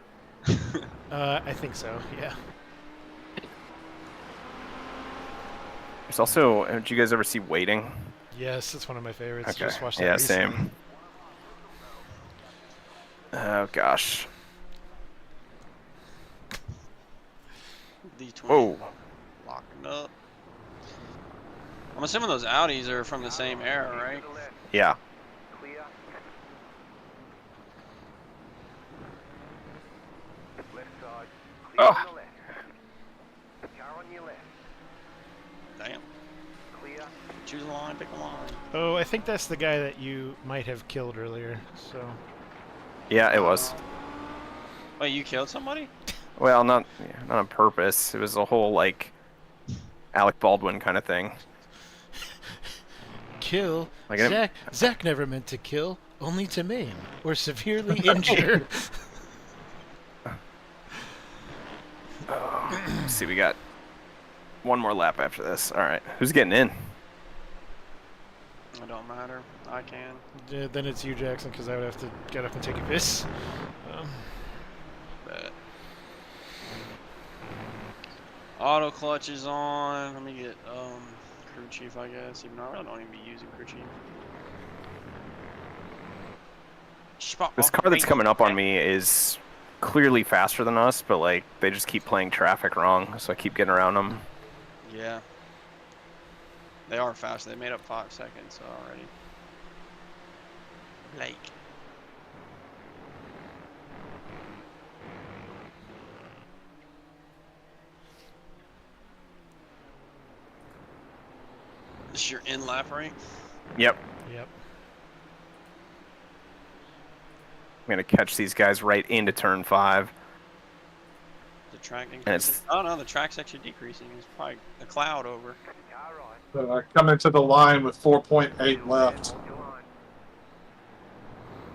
I think so. Yeah. There's also. Did you guys ever see Waiting? Yes, it's one of my favorites. Okay. Just watched that Yeah, recently. same. Oh gosh. D20 Whoa. locking up. I'm assuming those Audis are from the same era, right? Yeah. Clear. Left side. Clear Oh. on the left. Car on your left. Damn. Clear. Choose a line, pick a line. Oh, I think that's the guy that you might have killed earlier. So. Yeah, it was. Wait, you killed somebody? Well, not on purpose. It was a whole like Alec Baldwin kind of thing. kill. Like, I didn't- Zach never meant to kill, only to maim or severely injure. Let's see, we got one more lap after this. All right, who's getting in? It don't matter. I can. Yeah, then it's you, Jackson, because I would have to get up and take a piss. Bet. Auto clutch is on. Let me get crew chief, I guess. Even though I really don't even be using crew chief. This car that's coming up on me is clearly faster than us, but like they just keep playing traffic wrong, so I keep getting around them. Yeah. They are fast. They made up 5 seconds already. Blake. This is your in lap rate? Yep. Yep. I'm gonna catch these guys right into turn 5. The track it's- increasing? Oh no, the track's actually decreasing. It's probably a cloud over. Car right. Coming to the line with 4.8 left. Hold your line.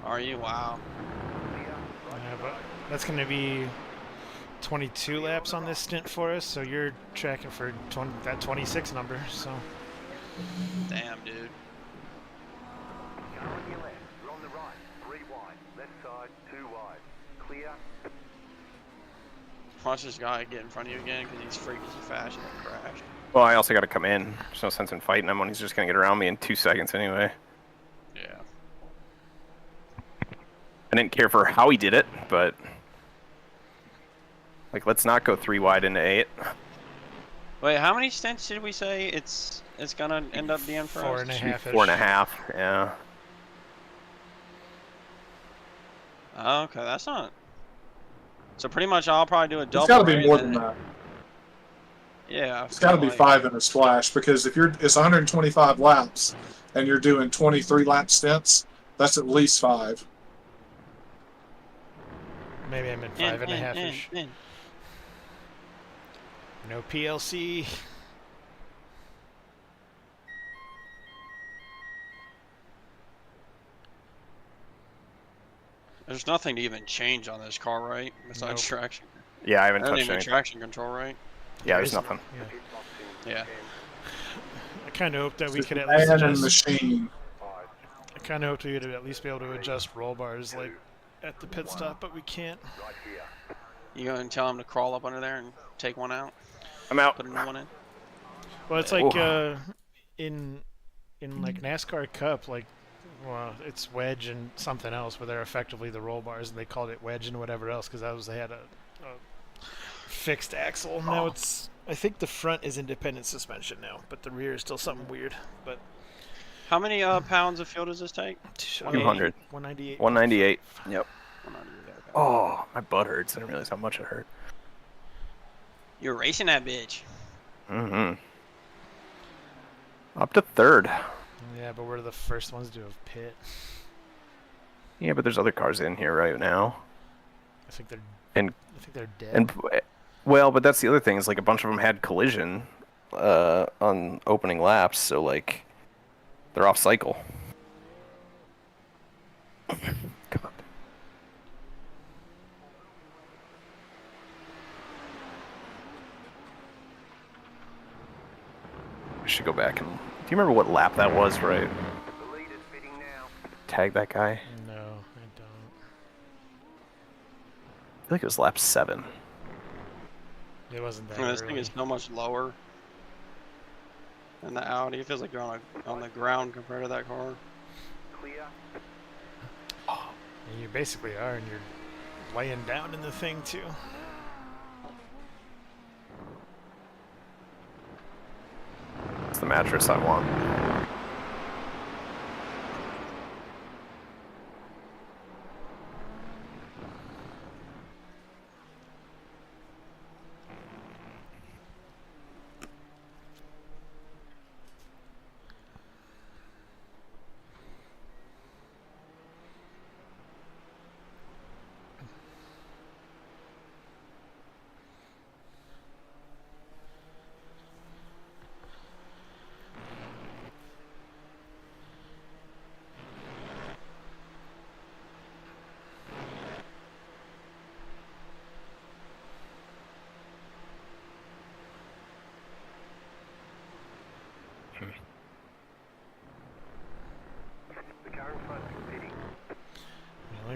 Are you? Wow. Clear. Right Yeah, to but right. that's going to be 22 laps on this stint for us, so you're tracking for that 26 number, so... Damn, dude. Car on your left. You're on the right. 3 wide. Left side. 2 wide. Clear. Watch this guy get in front of you again because he's freakishly fast and crash. Well, I also got to come in. There's no sense in fighting him when he's just gonna get around me in 2 seconds anyway. Yeah. I didn't care for how he did it, but like let's not go 3 wide into 8. Wait, how many stints did we say it's gonna end up being for Four us? and a half. 4.5. Yeah. Oh, okay, that's not. So pretty much, I'll probably do a double. It's got to be right? more And than then- that. Yeah. It's got to be like- 5 in a splash because if it's 125 laps and you're doing 23 lap stints, that's at least 5. Maybe I meant 5.5-ish. No PLC. There's nothing to even change on this car, right? Besides Nope. traction. Yeah, I haven't I don't touched even anything. traction control, right? Yeah, there's Isn't- nothing. Yeah. Pit box in. Yeah. 10, I kind of hope that we It's could at man least and adjust... machine. 5. I kind of hoped we would at least be able to adjust roll bars like at the pit stop, but we can't. Right here. You gonna tell him to crawl up under there and take one out? I'm out. Put a new one in? Well, it's like Ooh. in like NASCAR Cup, like well, it's wedge and something else, but they're effectively the roll bars, and they called it wedge and whatever else because they had a fixed axle. Now it's I think the front is independent suspension now, but the rear is still something weird. But How many pounds of fuel does this take? 200. 198. 198. Yep. 100, okay. Oh, my butt hurts. I didn't realize how much it hurt. You're racing that bitch. Mm-hmm. Up to 3rd. Yeah, but we're the first ones to have pit. Yeah, but there's other cars in here right now. I think they're And dead. and well, but that's the other thing is like a bunch of them had collision on opening laps, so like they're off cycle. God. I should go back and. Do you remember what lap that was? Right? The leader's fitting now. Tag that guy. No, I don't. I feel like it was lap 7. It wasn't that This early. thing is so much lower than the Audi. It feels like you're on the ground compared to that car. Clear. And you basically are, and you're laying down in the thing too. It's the mattress I want.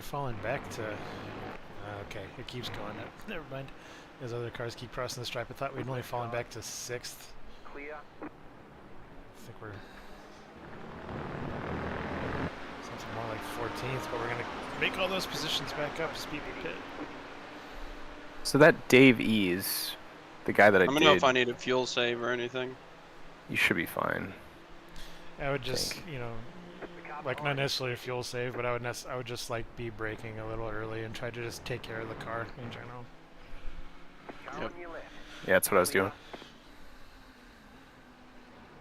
only fallen back to. Okay, it keeps going up. Never mind. As other cars keep crossing the stripe, I thought we'd only fallen back to 6th. Clear. I think we're something more like 14th, but we're gonna make all those positions back up as people pit. So that Dave Ease, the guy that I Let me know did, if I need a fuel save or anything. you should be fine. I would just, you know, like not necessarily a fuel save, but I would just like be braking a little early and try to just take care of the car in general. Car Yep. on your left. Yeah, that's what I was doing.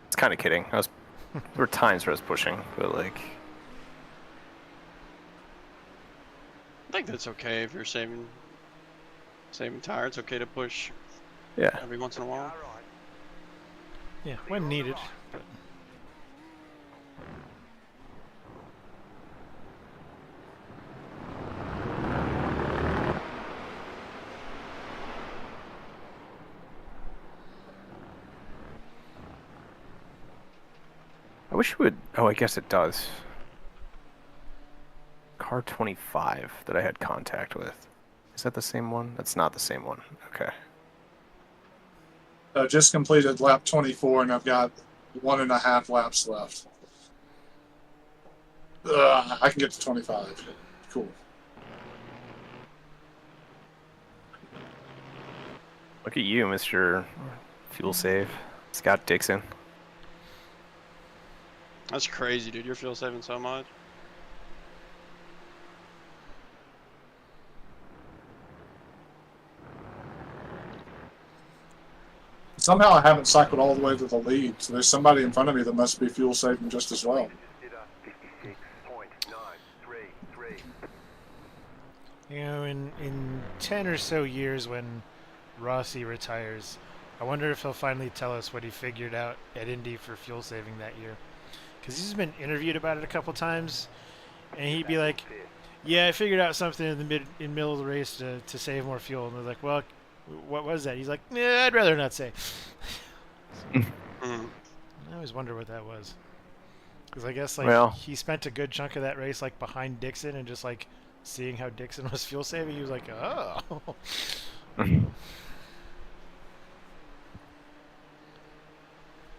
It's kind of kidding. There were times where I was pushing, but like, I think that's okay if you're saving tire. It's okay to push yeah. every once in a while. Car right. Yeah, when needed. But I wish it would. Oh, I guess it does. Car 25 that I had contact with. Is that the same one? That's not the same one. Okay. Just completed lap 24, and I've got 1.5 laps left. I can get to 25. Cool. Look at you, Mr. Fuel Save. Scott Dixon. That's crazy, dude. You're fuel saving so much. Somehow I haven't cycled all the way to the lead, so there's somebody in front of me that must be fuel saving just as well. Just did a 56.933. you know, in 10 or so years when Rossi retires, I wonder if he'll finally tell us what he figured out at Indy for fuel saving that year. Because he's been interviewed about it a couple times, and he'd be like, "Yeah, I figured out something in the middle of the race to save more fuel." And they're like, "Well, what was that?" He's like, "Yeah, I'd rather not say." Mhm. I always wonder what that was. Because I guess like Well- he spent a good chunk of that race like behind Dixon and just like seeing how Dixon was fuel saving, he was like, "Oh."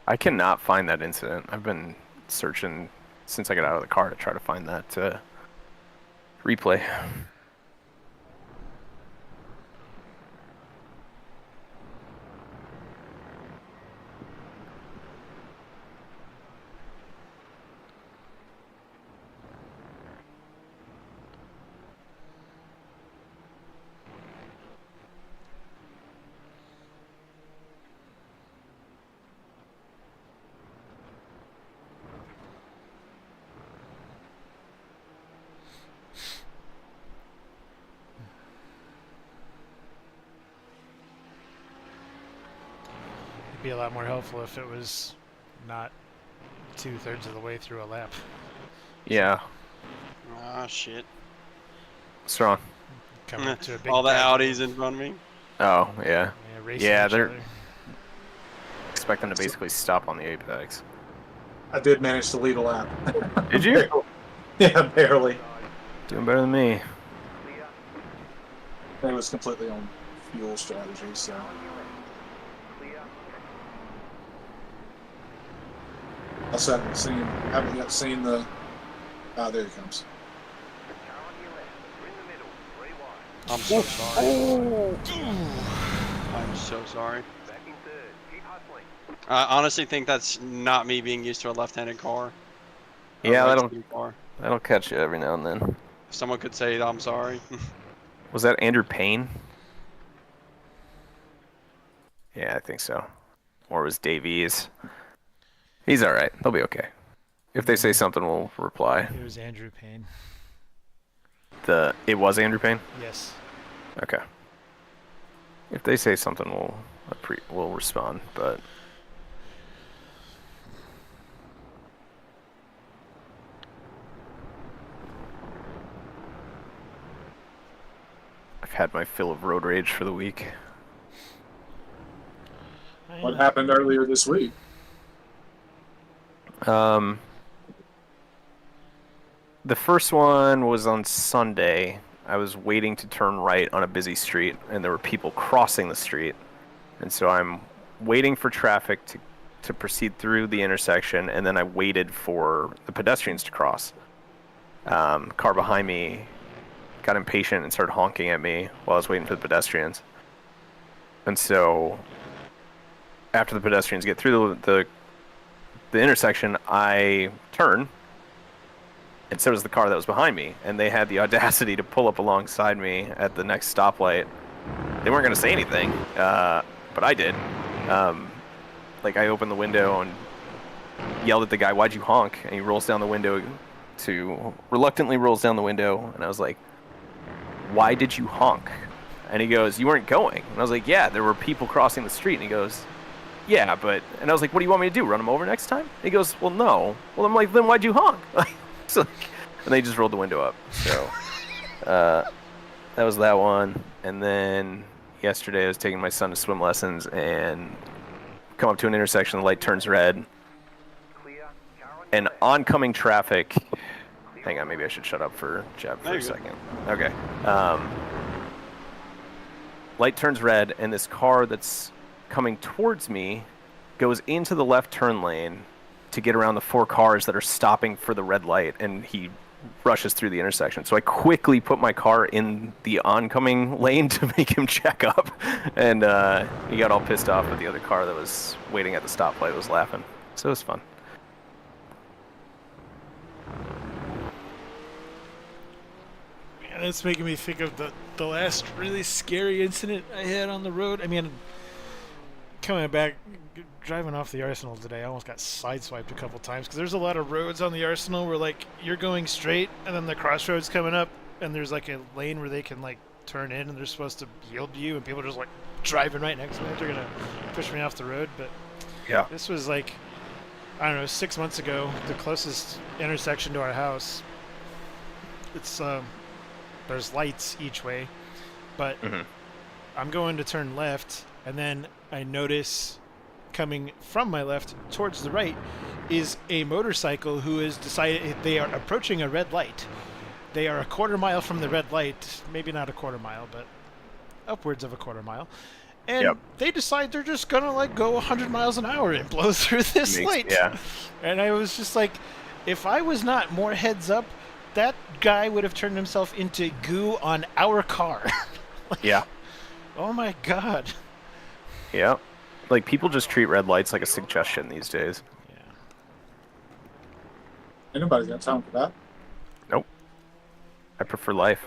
I cannot find that incident. I've been searching since I got out of the car to try to find that replay. It'd be a lot more helpful if it was not 2/3 of the way through a lap. Yeah. Ah, shit. What's wrong? Coming up to a big All the gap. Audis in front of me. Oh, yeah. Yeah, racing Yeah, each they're- other. Expect them to basically stop on the apex. I did manage to lead a lap. Did you? Yeah, barely. Doing better than me. Clear. It was completely on fuel strategy, so. Car on your left. Clear. Also haven't yet seen the. Ah, there he comes. Car on your left. We're in the middle. 3 wide. I'm so sorry. I'm so sorry. Back in third. Keep hustling. I honestly think that's not me being used to a left-handed car. Yeah, that'll Car. that'll catch you every now and then. If someone could say, I'm sorry. Was that Andrew Payne? Yeah, I think so. Or it was Davies. He's all right. They'll be okay. If they say something, we'll reply. It was Andrew Payne. It was Andrew Payne. Yes. Okay. If they say something, we'll respond. But I've had my fill of road rage for the week. What happened earlier this week? The first one was on Sunday. I was waiting to turn right on a busy street, and there were people crossing the street. And so I'm waiting for traffic to proceed through the intersection, and then I waited for the pedestrians to cross. Car behind me got impatient and started honking at me while I was waiting for the pedestrians. And so after the pedestrians get through the intersection, I turn, and so does the car that was behind me, and they had the audacity to pull up alongside me at the next stoplight. They weren't going to say anything, but I did. Like, I opened the window and yelled at the guy, "Why'd you honk?" And he reluctantly rolls down the window, and I was like, "Why did you honk?" And he goes, "You weren't going." And I was like, "Yeah, there were people crossing the street." And he goes, "Yeah, but..." And I was like, "What do you want me to do, run them over next time?" And he goes, "Well, no." Well, I'm like, "Then why'd you honk?" So, and they just rolled the window up. So that was that one. And then yesterday I was taking my son to swim lessons and come up to an intersection, the light turns red, and oncoming traffic... Hang on, maybe I should shut up for Jeb for a second. Okay. Light turns red, and this car that's coming towards me goes into the left turn lane to get around the 4 cars that are stopping for the red light, and he rushes through the intersection. So I quickly put my car in the oncoming lane to make him check up, and he got all pissed off, but the other car that was waiting at the stoplight was laughing. So it was fun. Man, that's making me think of the last really scary incident I had on the road. I mean, coming back, driving off the Arsenal today, I almost got sideswiped a couple times because there's a lot of roads on the Arsenal where, like, you're going straight and then the crossroads coming up and there's like a lane where they can like turn in and they're supposed to yield to you, and people are just like driving right next to me. They're gonna push me off the road. But Yeah. this was like, I don't know, 6 months ago, the closest intersection to our house. It's there's lights each way, but I'm going to turn left, and then I notice coming from my left towards the right is a motorcycle who has decided they are approaching a red light. They are a quarter mile from the red light, maybe not a quarter mile, but upwards of a quarter mile. And they decide they're just gonna like go 100 miles an hour and blow through this light. Yeah. And I was just like, if I was not more heads up, that guy would have turned himself into goo on our car. Like, Yeah. oh my god. Yeah. Like, people just treat red lights like a suggestion these days. Yeah. Ain't nobody got time for that. Nope. I prefer life.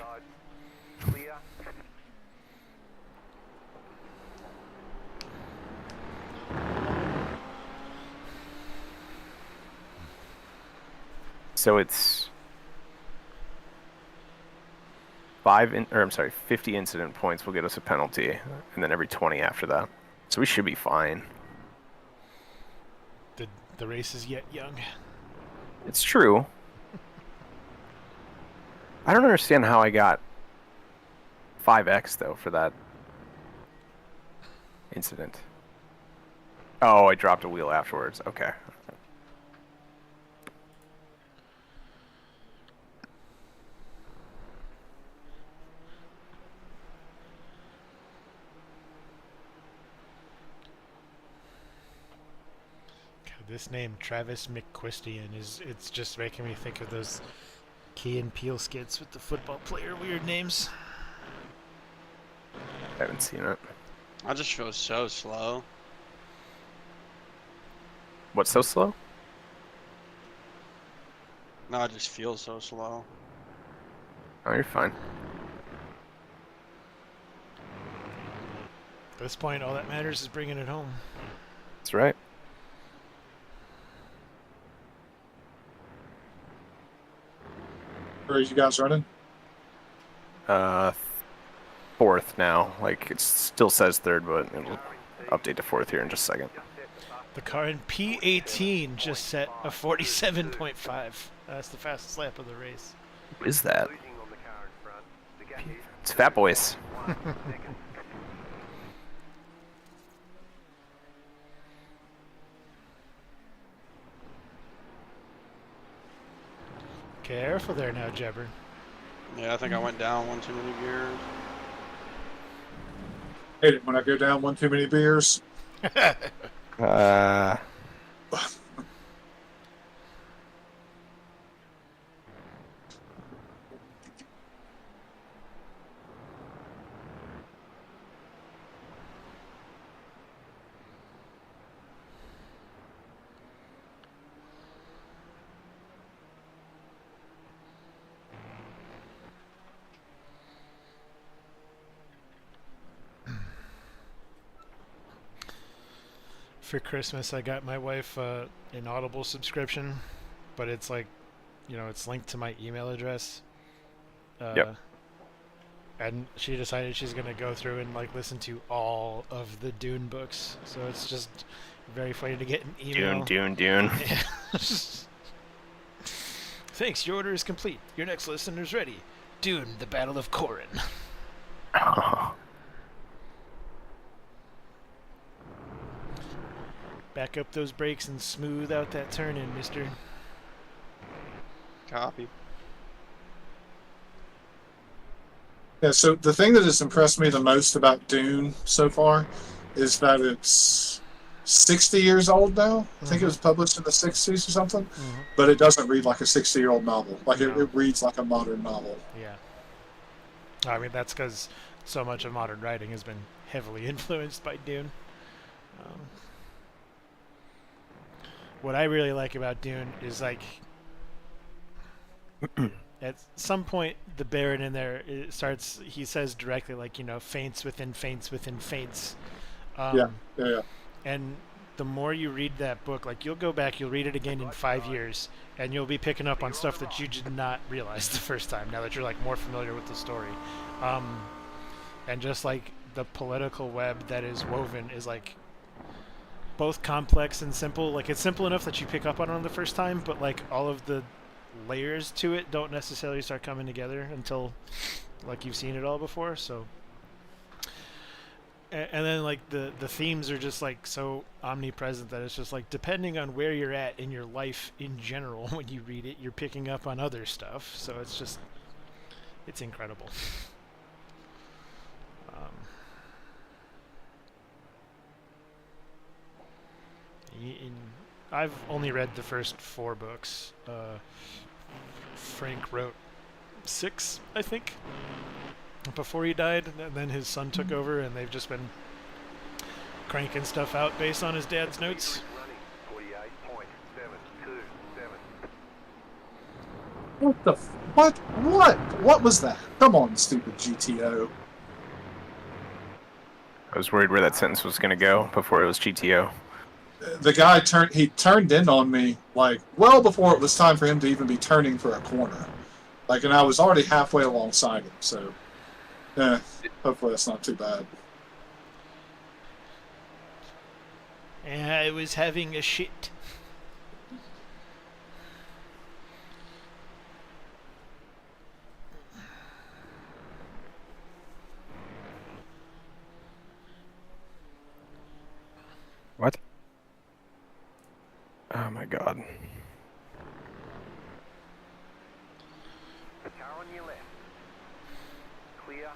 Clear. So it's 50 incident points will get us a penalty, and then every 20 after that. So we should be fine. The race is yet young. It's true. I don't understand how I got 5x though for that incident. Oh, I dropped a wheel afterwards. Okay. This name, Travis McQuestian, it's just making me think of those Key and Peele skits with the football player weird names. I haven't seen it. I just feel so slow. What's so slow? No, I just feel so slow. Oh, you're fine. At this point, all that matters is bringing it home. That's right. Where are you guys running? Fourth now. Like, it still says third, but it'll update to fourth here in just a second. The car in P18 just set a 47.5. That's the fastest lap of the race. What is that? Losing on the car in front. The gap is It's Fat Boys. 1 second. Careful there now, Jebber. Yeah, I think I went down one too many gears. Hate it when I go down one too many beers. Uh, For Christmas, I got my wife an Audible subscription, but it's like, it's linked to my email address. Yep. And she decided she's gonna go through and like listen to all of the Dune books. So it's just very funny to get an email. Dune. Yeah. Thanks, your order is complete. Your next listener's ready. Dune, the Battle of Corrin. Back up those brakes and smooth out that turn in, mister. Copy. Yeah, so the thing that has impressed me the most about Dune so far is that it's 60 years old now. I think it was published in the 60s or something. But it doesn't read like a 60-year-old novel. Like No. it reads like a modern novel. Yeah. I mean, that's because so much of modern writing has been heavily influenced by Dune. What I really like about Dune is, like, at some point, the Baron in there he says directly, like, feints within feints within feints. Yeah. And the more you read that book, like, you'll go back, you'll read it again in 5 years, and you'll be picking up on stuff that you did not realize the first time, now that you're, like, more familiar with the story. And just, like, the political web that is woven is, like, both complex and simple. Like, it's simple enough that you pick up on it the first time, but, like, all of the layers to it don't necessarily start coming together until, like, you've seen it all before, so... And then, like, the themes are just, like, so omnipresent that it's just, like, depending on where you're at in your life in general, when you read it, you're picking up on other stuff. So it's just, it's incredible. I've only read the first 4 books. Frank wrote 6, I think, before he died, and then his son took over, and they've just been cranking stuff out based on his dad's notes. What the What was that? Come on, stupid GTO. I was worried where that sentence was going to go before it was GTO. The guy turned in on me, like, well before it was time for him to even be turning for a corner. Like, and I was already halfway alongside him, so... hopefully that's not too bad. I was having a shit. What? Oh my god. Car on your left. Clear.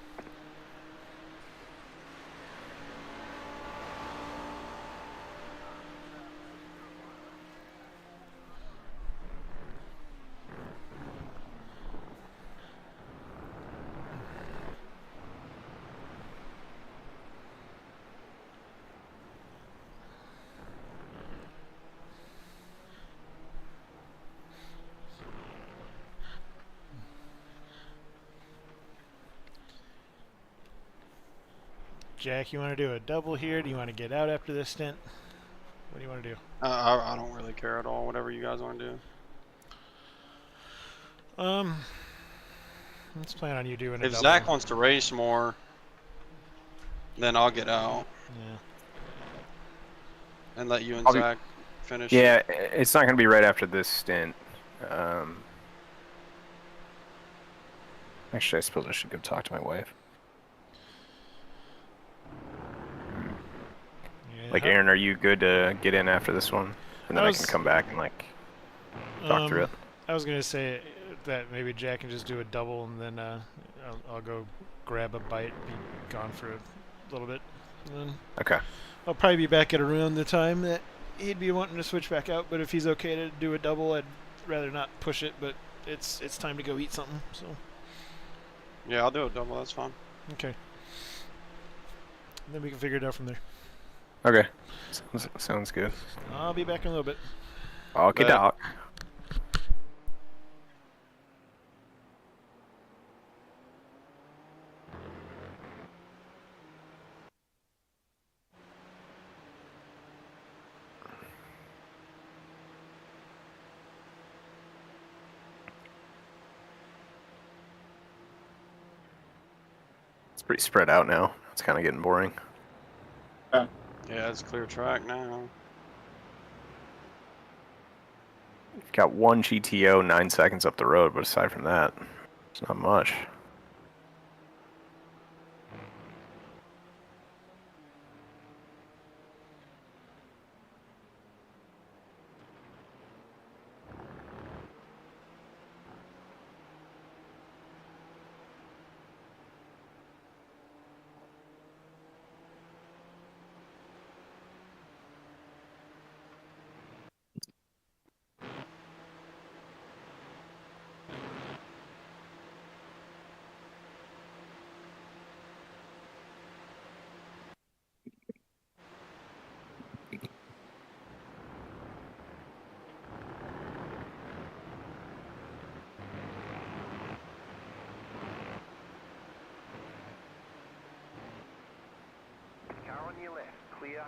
Jack, you want to do a double here? Do you want to get out after this stint? What do you want to do? I don't really care at all. Whatever you guys want to do. Let's plan on you doing a If double. Zach wants to race more, then I'll get out Yeah. and let you and I'll be- Zach finish. Yeah, it's not going to be right after this stint. Actually, I suppose I should go talk to my wife. Yeah. Like, Aaron, are you good to get in after this one? And then I can come back and, like, talk through it. I was gonna say, that maybe Jack can just do a double, and then I'll go grab a bite, be gone for a little bit, and then Okay. I'll probably be back at around the time that he'd be wanting to switch back out. But if he's okay to do a double, I'd rather not push it. But it's time to go eat something. So Yeah, I'll do a double. That's fine. okay, and then we can figure it out from there. Okay. Sounds good. I'll be back in a little bit. Okay, Bet. doc. It's pretty spread out now. It's kind of getting boring. Yeah, it's clear track now. You've got one GTO 9 seconds up the road, but aside from that, it's not much. Car on your left, clear.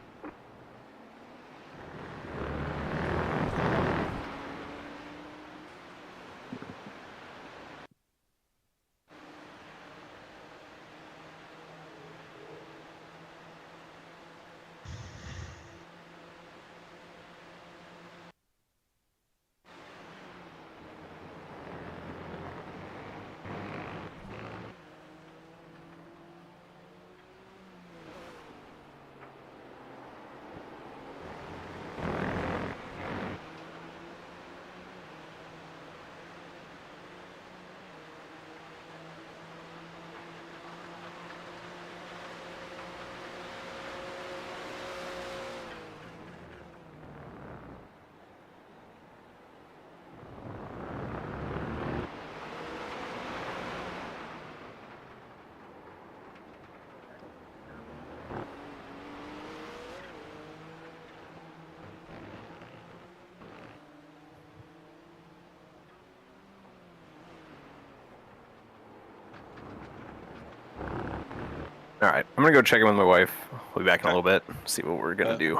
All right, I'm gonna go check in with my wife. We'll be back in a Okay. little bit. See what we're gonna do.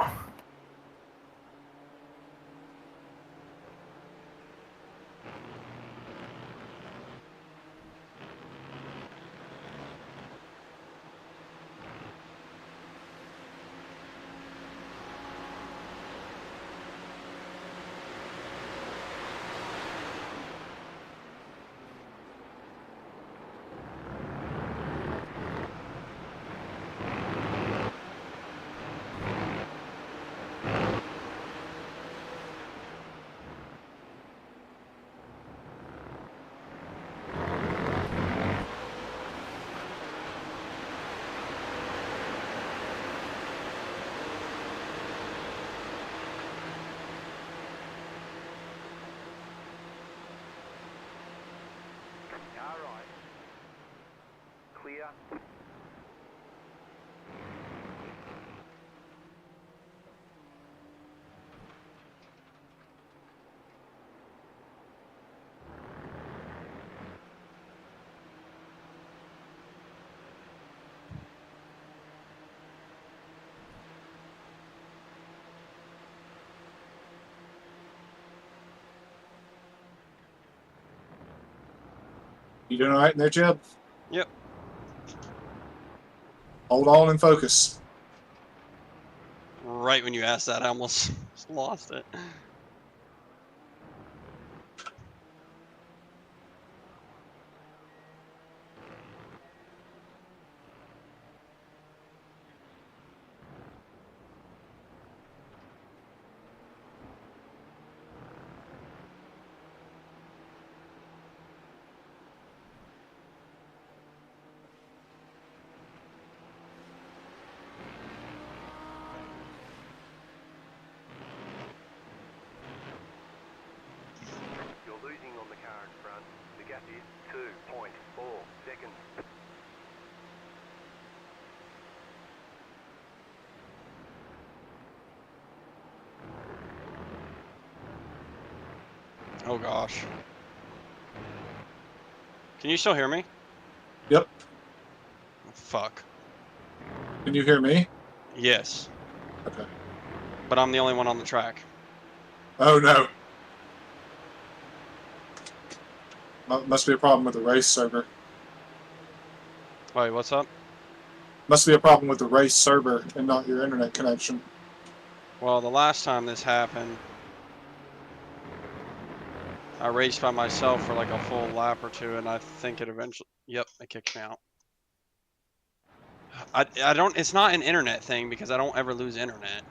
Car right. Clear. You doing all right in there, Jeb? Yep. Hold on and focus. Right when you asked that, I almost lost it. 2.4 seconds. Oh gosh. Can you still hear me? Yep. Fuck. Can you hear me? Yes, Okay. but I'm the only one on the track. Oh no. Must be a problem with the race server. Wait, what's up? Must be a problem with the race server and not your internet connection. Well, the last time this happened, I raced by myself for like a full lap or two, and I think it eventually. Yep, it kicked me out. I don't. It's not an internet thing because I don't ever lose internet.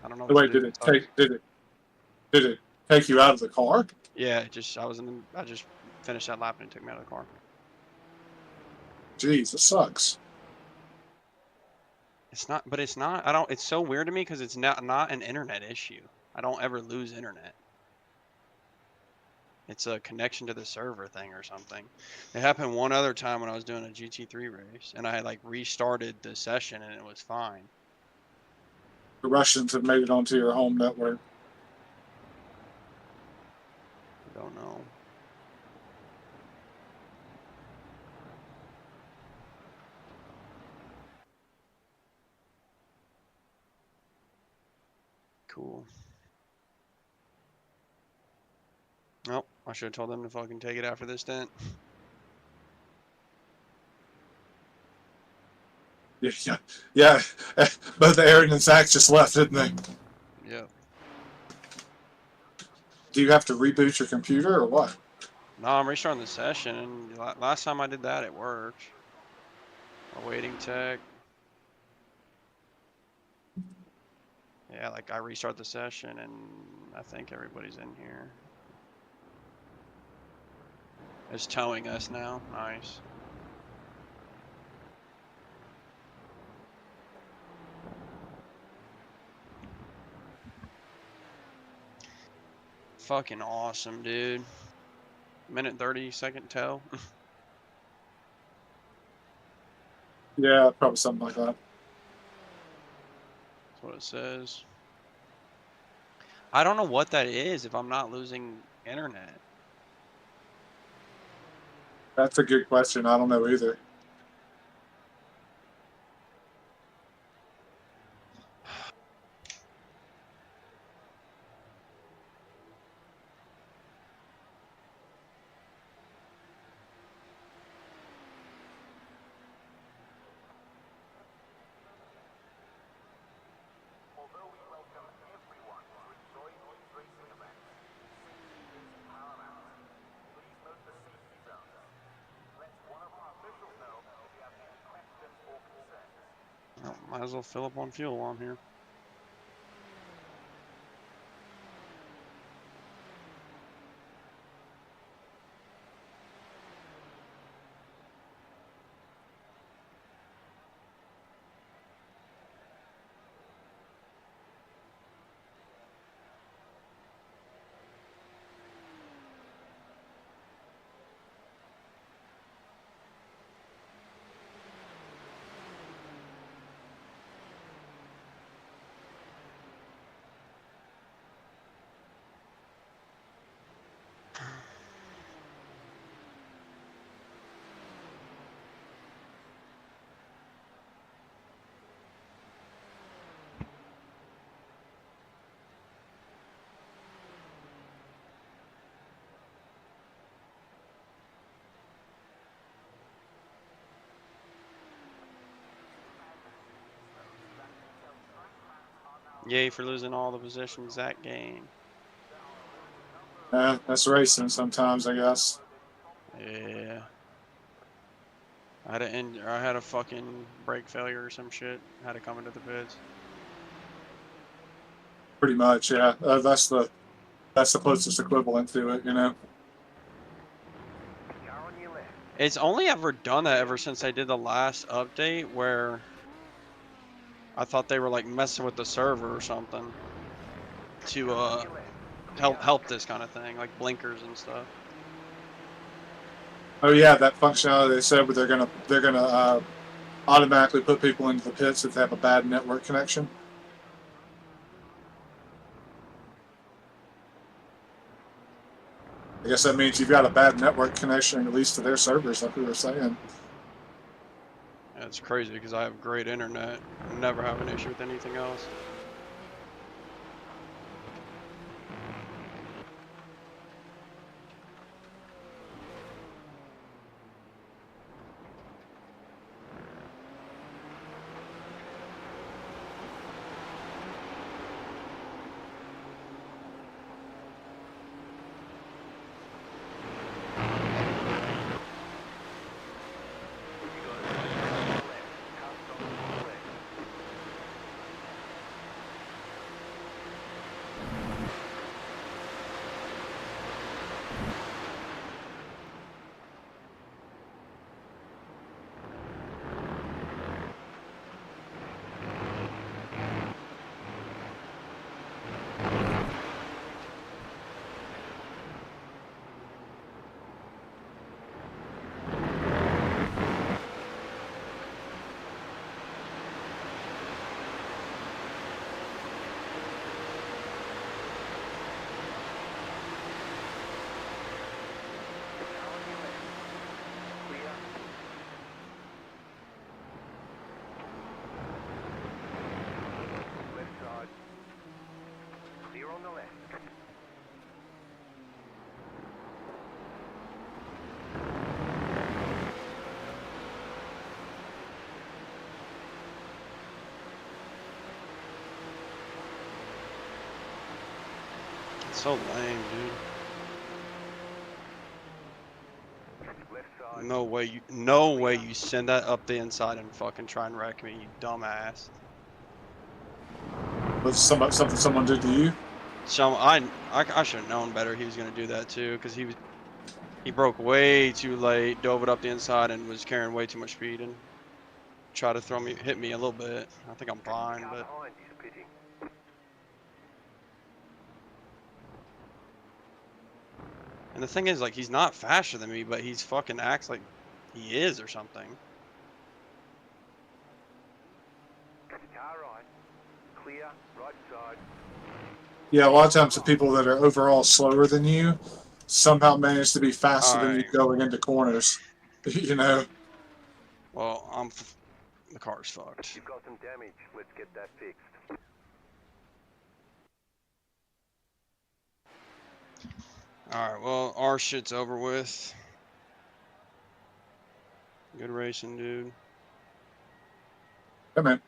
I don't know what to Wait, do. did it take you out of the car? Yeah, I just finished that lap and it took me out of the car. Jeez, it sucks. It's not, but it's not. I don't. It's so weird to me because it's not an internet issue. I don't ever lose internet. It's a connection to the server thing or something. It happened one other time when I was doing a GT3 race, and I had like restarted the session and it was fine. The Russians have made it onto your home network. I don't know. Cool. Nope, I should have told them to fucking take it after this stint. Yeah. Both Aaron and Zach just left, didn't they? Yep. Do you have to reboot your computer or what? No, I'm restarting the session, and last time I did that, it worked. Awaiting tech. Yeah, like I restart the session, and I think everybody's in here. It's towing us now. Nice. Fucking awesome, dude. Minute 30-second tow. Yeah, probably something like that. That's what it says. I don't know what that is if I'm not losing internet. That's a good question. I don't know either. Although we welcome everyone to enjoy these racing events, safety is paramount. Please note the safety zones. Let one of our officials know if you have any questions or concerns. Oh, might as well fill up on fuel while I'm here. Yay for losing all the positions that game. That's racing sometimes, I guess. Yeah. I had a fucking brake failure or some shit. Had to come into the pits. Pretty much, yeah. That's the closest equivalent to it, you know. Car on your left. It's only ever done that ever since I did the last update where I thought they were like messing with the server or something to Car on your left. help this kind of thing, like blinkers and stuff. Oh yeah, that functionality they said where they're gonna automatically put people into the pits if they have a bad network connection. I guess that means you've got a bad network connection, at least to their servers, like we were saying. Yeah, it's crazy because I have great internet. Never have an issue with anything else. It's so lame, dude. No way you send that up the inside and fucking try and wreck me, you dumbass. Was something someone did to you? So I should have known better he was gonna do that too, because he broke way too late, dove it up the inside, and was carrying way too much speed and tried to hit me a little bit. I think I'm fine, but. And the thing is, like, he's not faster than me, but he's fucking acts like he is or something. Car right. Clear. Right side. Yeah, a lot of times the people that are overall slower than you somehow manage to be faster than you Alright. going into corners. You know? Well, the car's fucked. You've got some damage. Let's get that fixed. Alright, well, our shit's over with. Good racing, dude. Come in.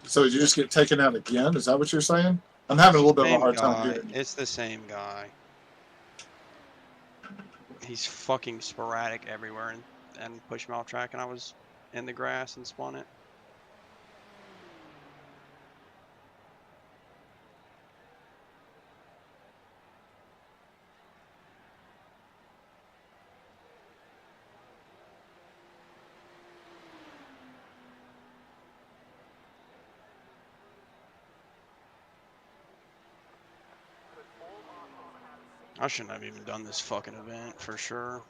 So did you just get taken out again? Is that what you're saying? I'm having a little bit of a Same hard time guy. hearing you. It's the same guy. He's fucking sporadic everywhere and pushed me off track, and I was in the grass and spun it. I shouldn't have even done this fucking event for sure.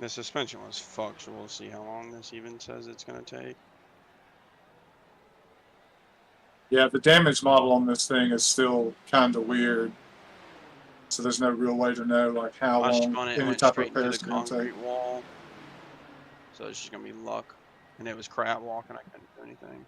The suspension was fucked, so we'll see how long this even says it's gonna take. Yeah, the damage model on this thing is still kind of weird. So there's no real way to know like how I long spun it and any went type of straight into repair the is going to take. concrete wall. So it's just gonna be luck. And it was crap walking, I couldn't do anything.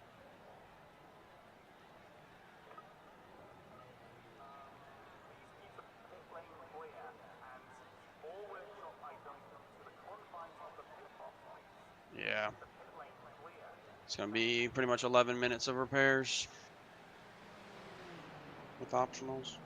Yeah. gonna be pretty much 11 minutes of repairs with optionals.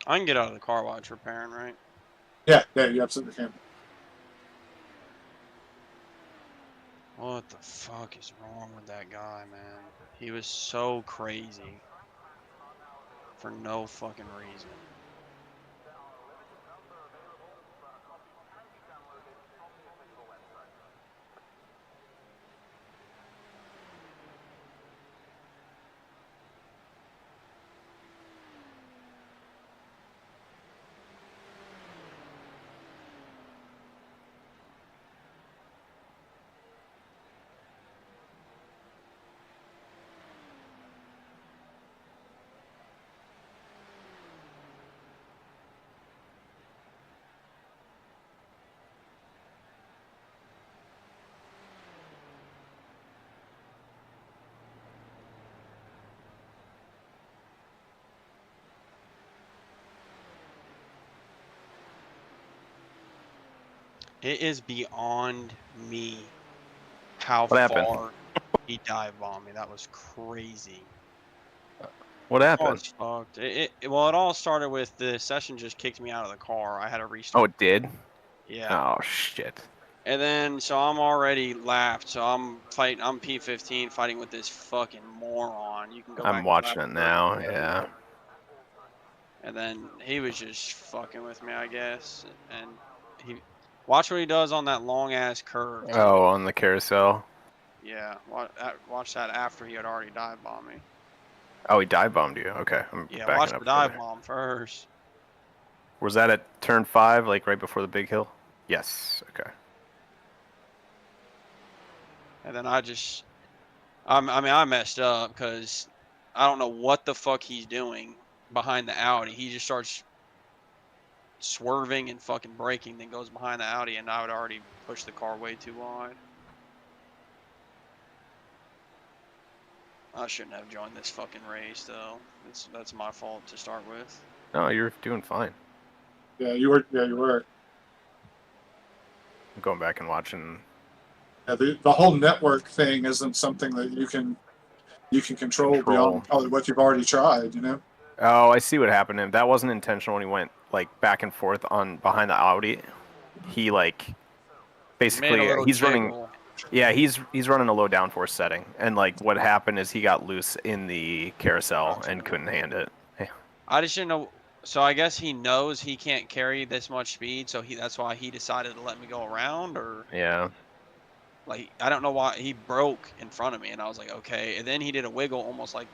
I can get out of the car while it's repairing, right? Yeah, you absolutely can. What the fuck is wrong with that guy, man? He was so crazy for no fucking reason. It is beyond me how What happened? far he dive bombed me. That was crazy. What The happened? car's fucked. Well, it all started with the session just kicked me out of the car. I had to Oh, restart. it did? Yeah. Oh, shit. And then, so I'm already lapped. So I'm fighting. I'm P15 fighting with this fucking moron. You can go I'm back to watching lap it 30. now, yeah. And then he was just fucking with me, I guess. And he, watch what he does on that long ass curve. Too. Oh, on the carousel. Yeah. Watch that after he had already dive bombed me. Oh, he dive bombed you. Okay, I'm Yeah. backing Watch up the dive further. bomb first. Was that at turn 5, like right before the big hill? Yes. Okay. And then I messed up because I don't know what the fuck he's doing behind the Audi. He just starts swerving and fucking braking, then goes behind the Audi, and I would already push the car way too wide. I shouldn't have joined this fucking race though. That's my fault to start with. No, you're doing fine. Yeah, you were. Yeah, you were. I'm going back and watching. Yeah, the whole network thing isn't something that you can control beyond probably what you've already tried. You know. Oh, I see what happened to him. That wasn't intentional when he went like back and forth on behind the Audi. He like Made a basically little he's running. jiggle. Yeah, he's running a low downforce setting, and like what happened is he got loose in the carousel and couldn't hand it. I just didn't know. So I guess he knows he can't carry this much speed, so that's why he decided to let me go around, or Yeah. like I don't know why he broke in front of me, and I was like, okay. And then he did a wiggle, almost like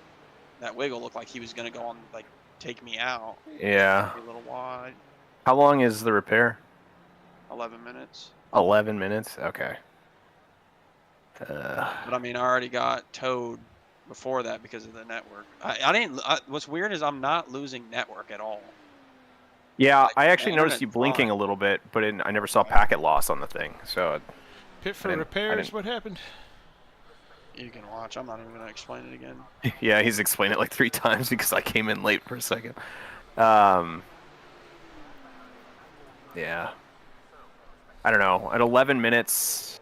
that wiggle looked like he was gonna go on like take me out. Yeah. A little wide. How long is the repair? 11 minutes. 11 minutes. Okay. But I mean, I already got towed before that because of the network. I didn't. What's weird is I'm not losing network at all. Yeah, Like, I the actually noticed you internet's blinking fine. a little bit, but I never saw packet loss on the thing. So Pit for didn't- I repairs. didn't- What happened? You can watch. I'm not even gonna explain it again. yeah, he's explained it like 3 times because I came in late for a second. Yeah. I don't know. At 11 minutes,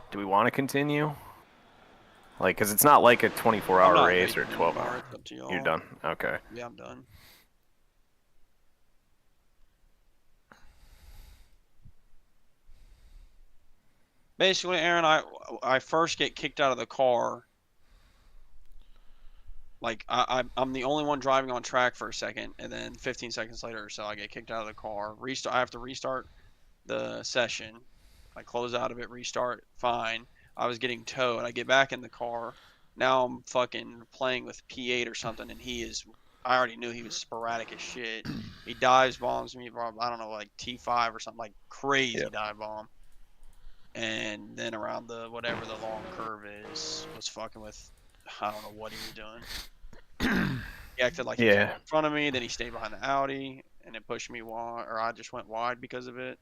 do we want to continue? Like, because it's not like a I'm 24-hour not race or racing 12-hour. anymore. It's up to y'all. You're done. Okay. Yeah, I'm done. Basically, Aaron, I first get kicked out of the car. Like I'm the only one driving on track for a second, and then 15 seconds later or so, I get kicked out of the car. Restart. I have to restart the session. I close out of it, restart. Fine. I was getting towed. I get back in the car. Now I'm fucking playing with P8 or something, and he is. I already knew he was sporadic as shit. He dives bombs me, bro. I don't know, like T5 or something, like crazy dive bomb. And then around the whatever the long curve is, was fucking with. I don't know what he was doing. He acted like he was in front of me. Then he stayed behind the Audi, and it pushed me wide, or I just went wide because of it.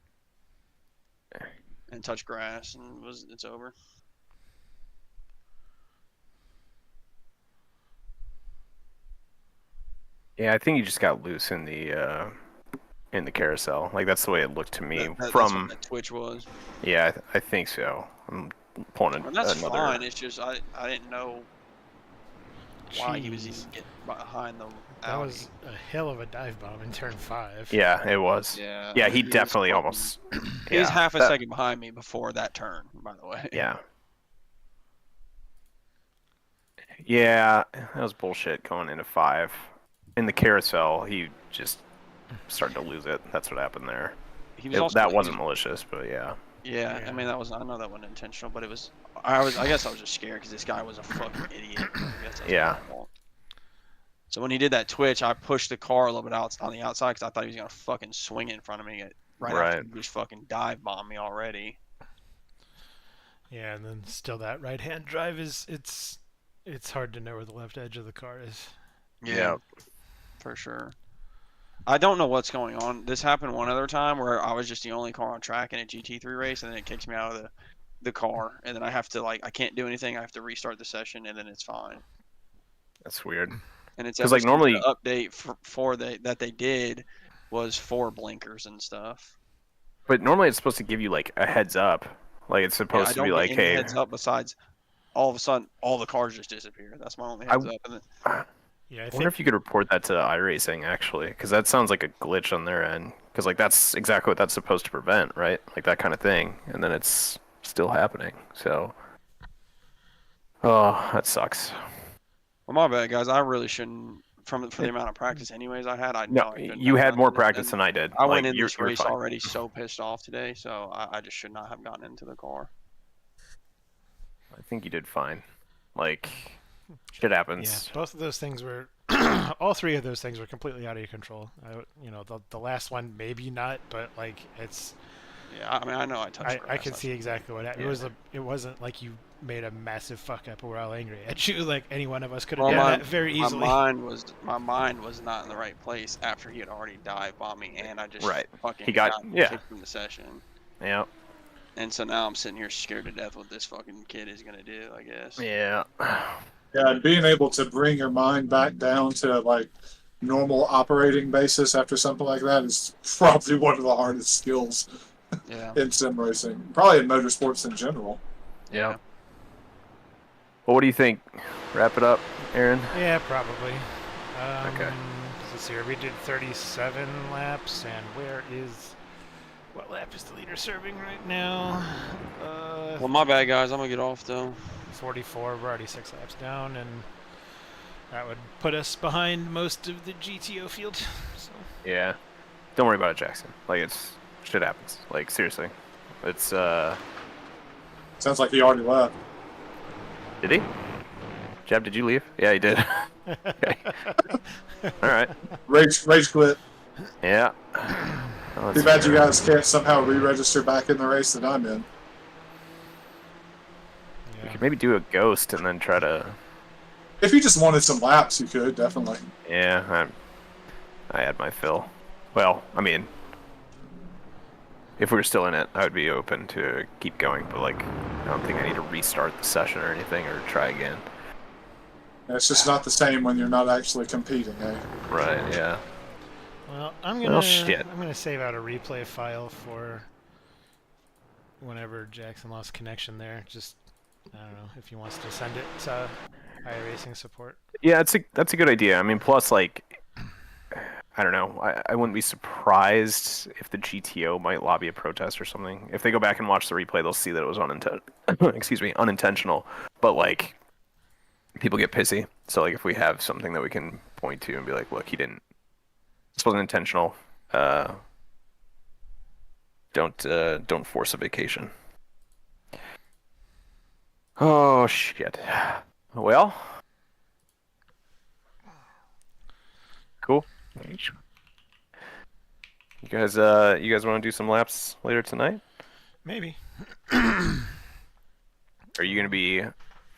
and touched grass, and it's over. Yeah, I think you just got loose in the carousel. Like that's the way it looked to me That's from. what that twitch was. Yeah, I think so. I'm pulling And that's another. fine. It's just I didn't know why he was Jeez. even getting behind the That Audi. was a hell of a dive bomb in turn 5. Yeah, it was. Yeah. Yeah, I he mean, definitely was almost. He was Yeah, half a that- second behind me before that turn, by the way. Yeah. Yeah, that was bullshit going into 5. In the carousel, he just started to lose it. That's what happened there. He was also That wasn't malicious, but yeah. Yeah, Yeah. I mean I know that wasn't intentional, but it was. I guess I was just scared because this guy was a fucking idiot. I guess that's Yeah. my fault. So when he did that twitch, I pushed the car a little bit out on the outside because I thought he was gonna fucking swing it in front of me right after Right. he just fucking dive bombed me already. Yeah, and then still that right-hand drive it's hard to know where the left edge of the car is. Yeah. For sure. I don't know what's going on. This happened one other time where I was just the only car on track in a GT3 race, and then it kicks me out of the car, and then I have to I can't do anything. I have to restart the session, and then it's fine. That's weird. And it's 'Cause, ever like, since normally- the update that they did was for blinkers and stuff. But normally it's supposed to give you like a heads up. Like it's Yeah, supposed I to don't be get like, any hey, heads up besides all of a sudden all the cars just disappear. That's my only heads up. And then, Yeah, I I wonder think if you could report that to iRacing actually, because that sounds like a glitch on their end. Because like that's exactly what that's supposed to prevent, right? Like that kind of thing, and then it's still happening. So, oh, that sucks. well, my bad, guys. I really shouldn't. For the amount of practice, anyways, I had. I know No, I shouldn't you have had done more it, practice and than I did. I Like, went in you're, this you're race fine. already so pissed off today, so I just should not have gotten into the car. I think you did fine. Like, shit yeah, happens. both of those things were all three of those things were completely out of your control. The last one maybe not, but like it's Yeah, I mean I know I touched. I grass. could see exactly what happened. Yeah. It wasn't like you made a massive fuck up or we're all angry at you. Like any one of us could have Well, done that very my easily. mind was not in the right place after he had already dive bombed me, and I just Right. fucking He got- yeah. kicked from the session. Yeah. And so now I'm sitting here scared to death what this fucking kid is gonna do. I guess. Yeah. Yeah, and being able to bring your mind back down to like normal operating basis after something like that is probably one of the hardest skills Yeah. in sim racing, probably in motorsports in general. Yeah. Well, what do you think? Wrap it up, Aaron? Yeah, probably. Okay. Let's see here. We did 37 laps, and what lap is the leader serving right now? Well, my bad, guys. I'm gonna get off though. 44. We're already 6 laps down, and that would put us behind most of the GTO field. So. Yeah. Don't worry about it, Jackson. Like, it's shit happens. Like, seriously. It's Sounds like he already left. Did he? Jeb, did you leave? Yeah, he did. Okay. All right. Rage quit. Yeah. Oh, Too bad you guys can't somehow re-register back in the race that I'm in. We Yeah. could maybe do a ghost and then try to. If you just wanted some laps, you could definitely. Yeah, I had my fill. Well, I mean, if we were still in it, I would be open to keep going. But like, I don't think I need to restart the session or anything or try again. It's just not the same when you're not actually competing, eh? Right? Yeah. Well, Well, shit. I'm gonna save out a replay file for whenever Jackson lost connection there. Just I don't know if he wants to send it to iRacing support. Yeah, that's a good idea. I mean, plus like, I don't know. I wouldn't be surprised if the GTO might lobby a protest or something. If they go back and watch the replay, they'll see that it was unintentional. But like, people get pissy. So like, if we have something that we can point to and be like, look, he didn't. This wasn't intentional. Don't force a vacation. Oh shit. Well. Cool. You guys want to do some laps later tonight? Maybe. Are you gonna be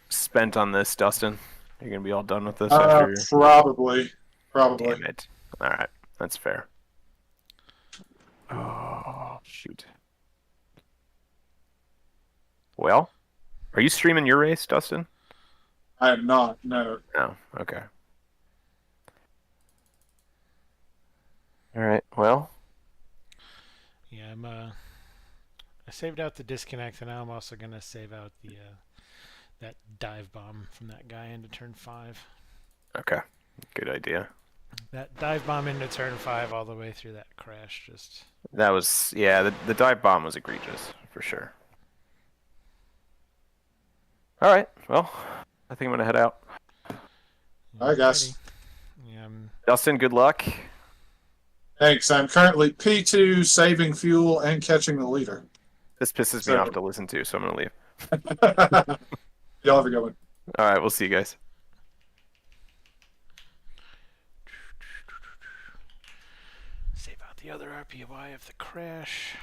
spent on this, Dustin? Are you gonna be all done with this after? Probably. Damn it! All right, that's fair. Oh shoot. Well, are you streaming your race, Dustin? I am not. No. No. Okay. All right. Well, Yeah, I saved out the disconnect, and now I'm also gonna save out the that dive bomb from that guy into turn 5. okay. Good idea. That dive bomb into turn 5 all the way through that crash just. That was, yeah, the dive bomb was egregious for sure. All right. Well, I think I'm gonna head out. All right, guys. Yeah, Dustin, good luck. Thanks. I'm currently P2, saving fuel and catching the leader. This pisses me So- off to listen to, so I'm gonna leave. Y'all have a good one. All right. We'll see you guys. save out the other RPY of the crash.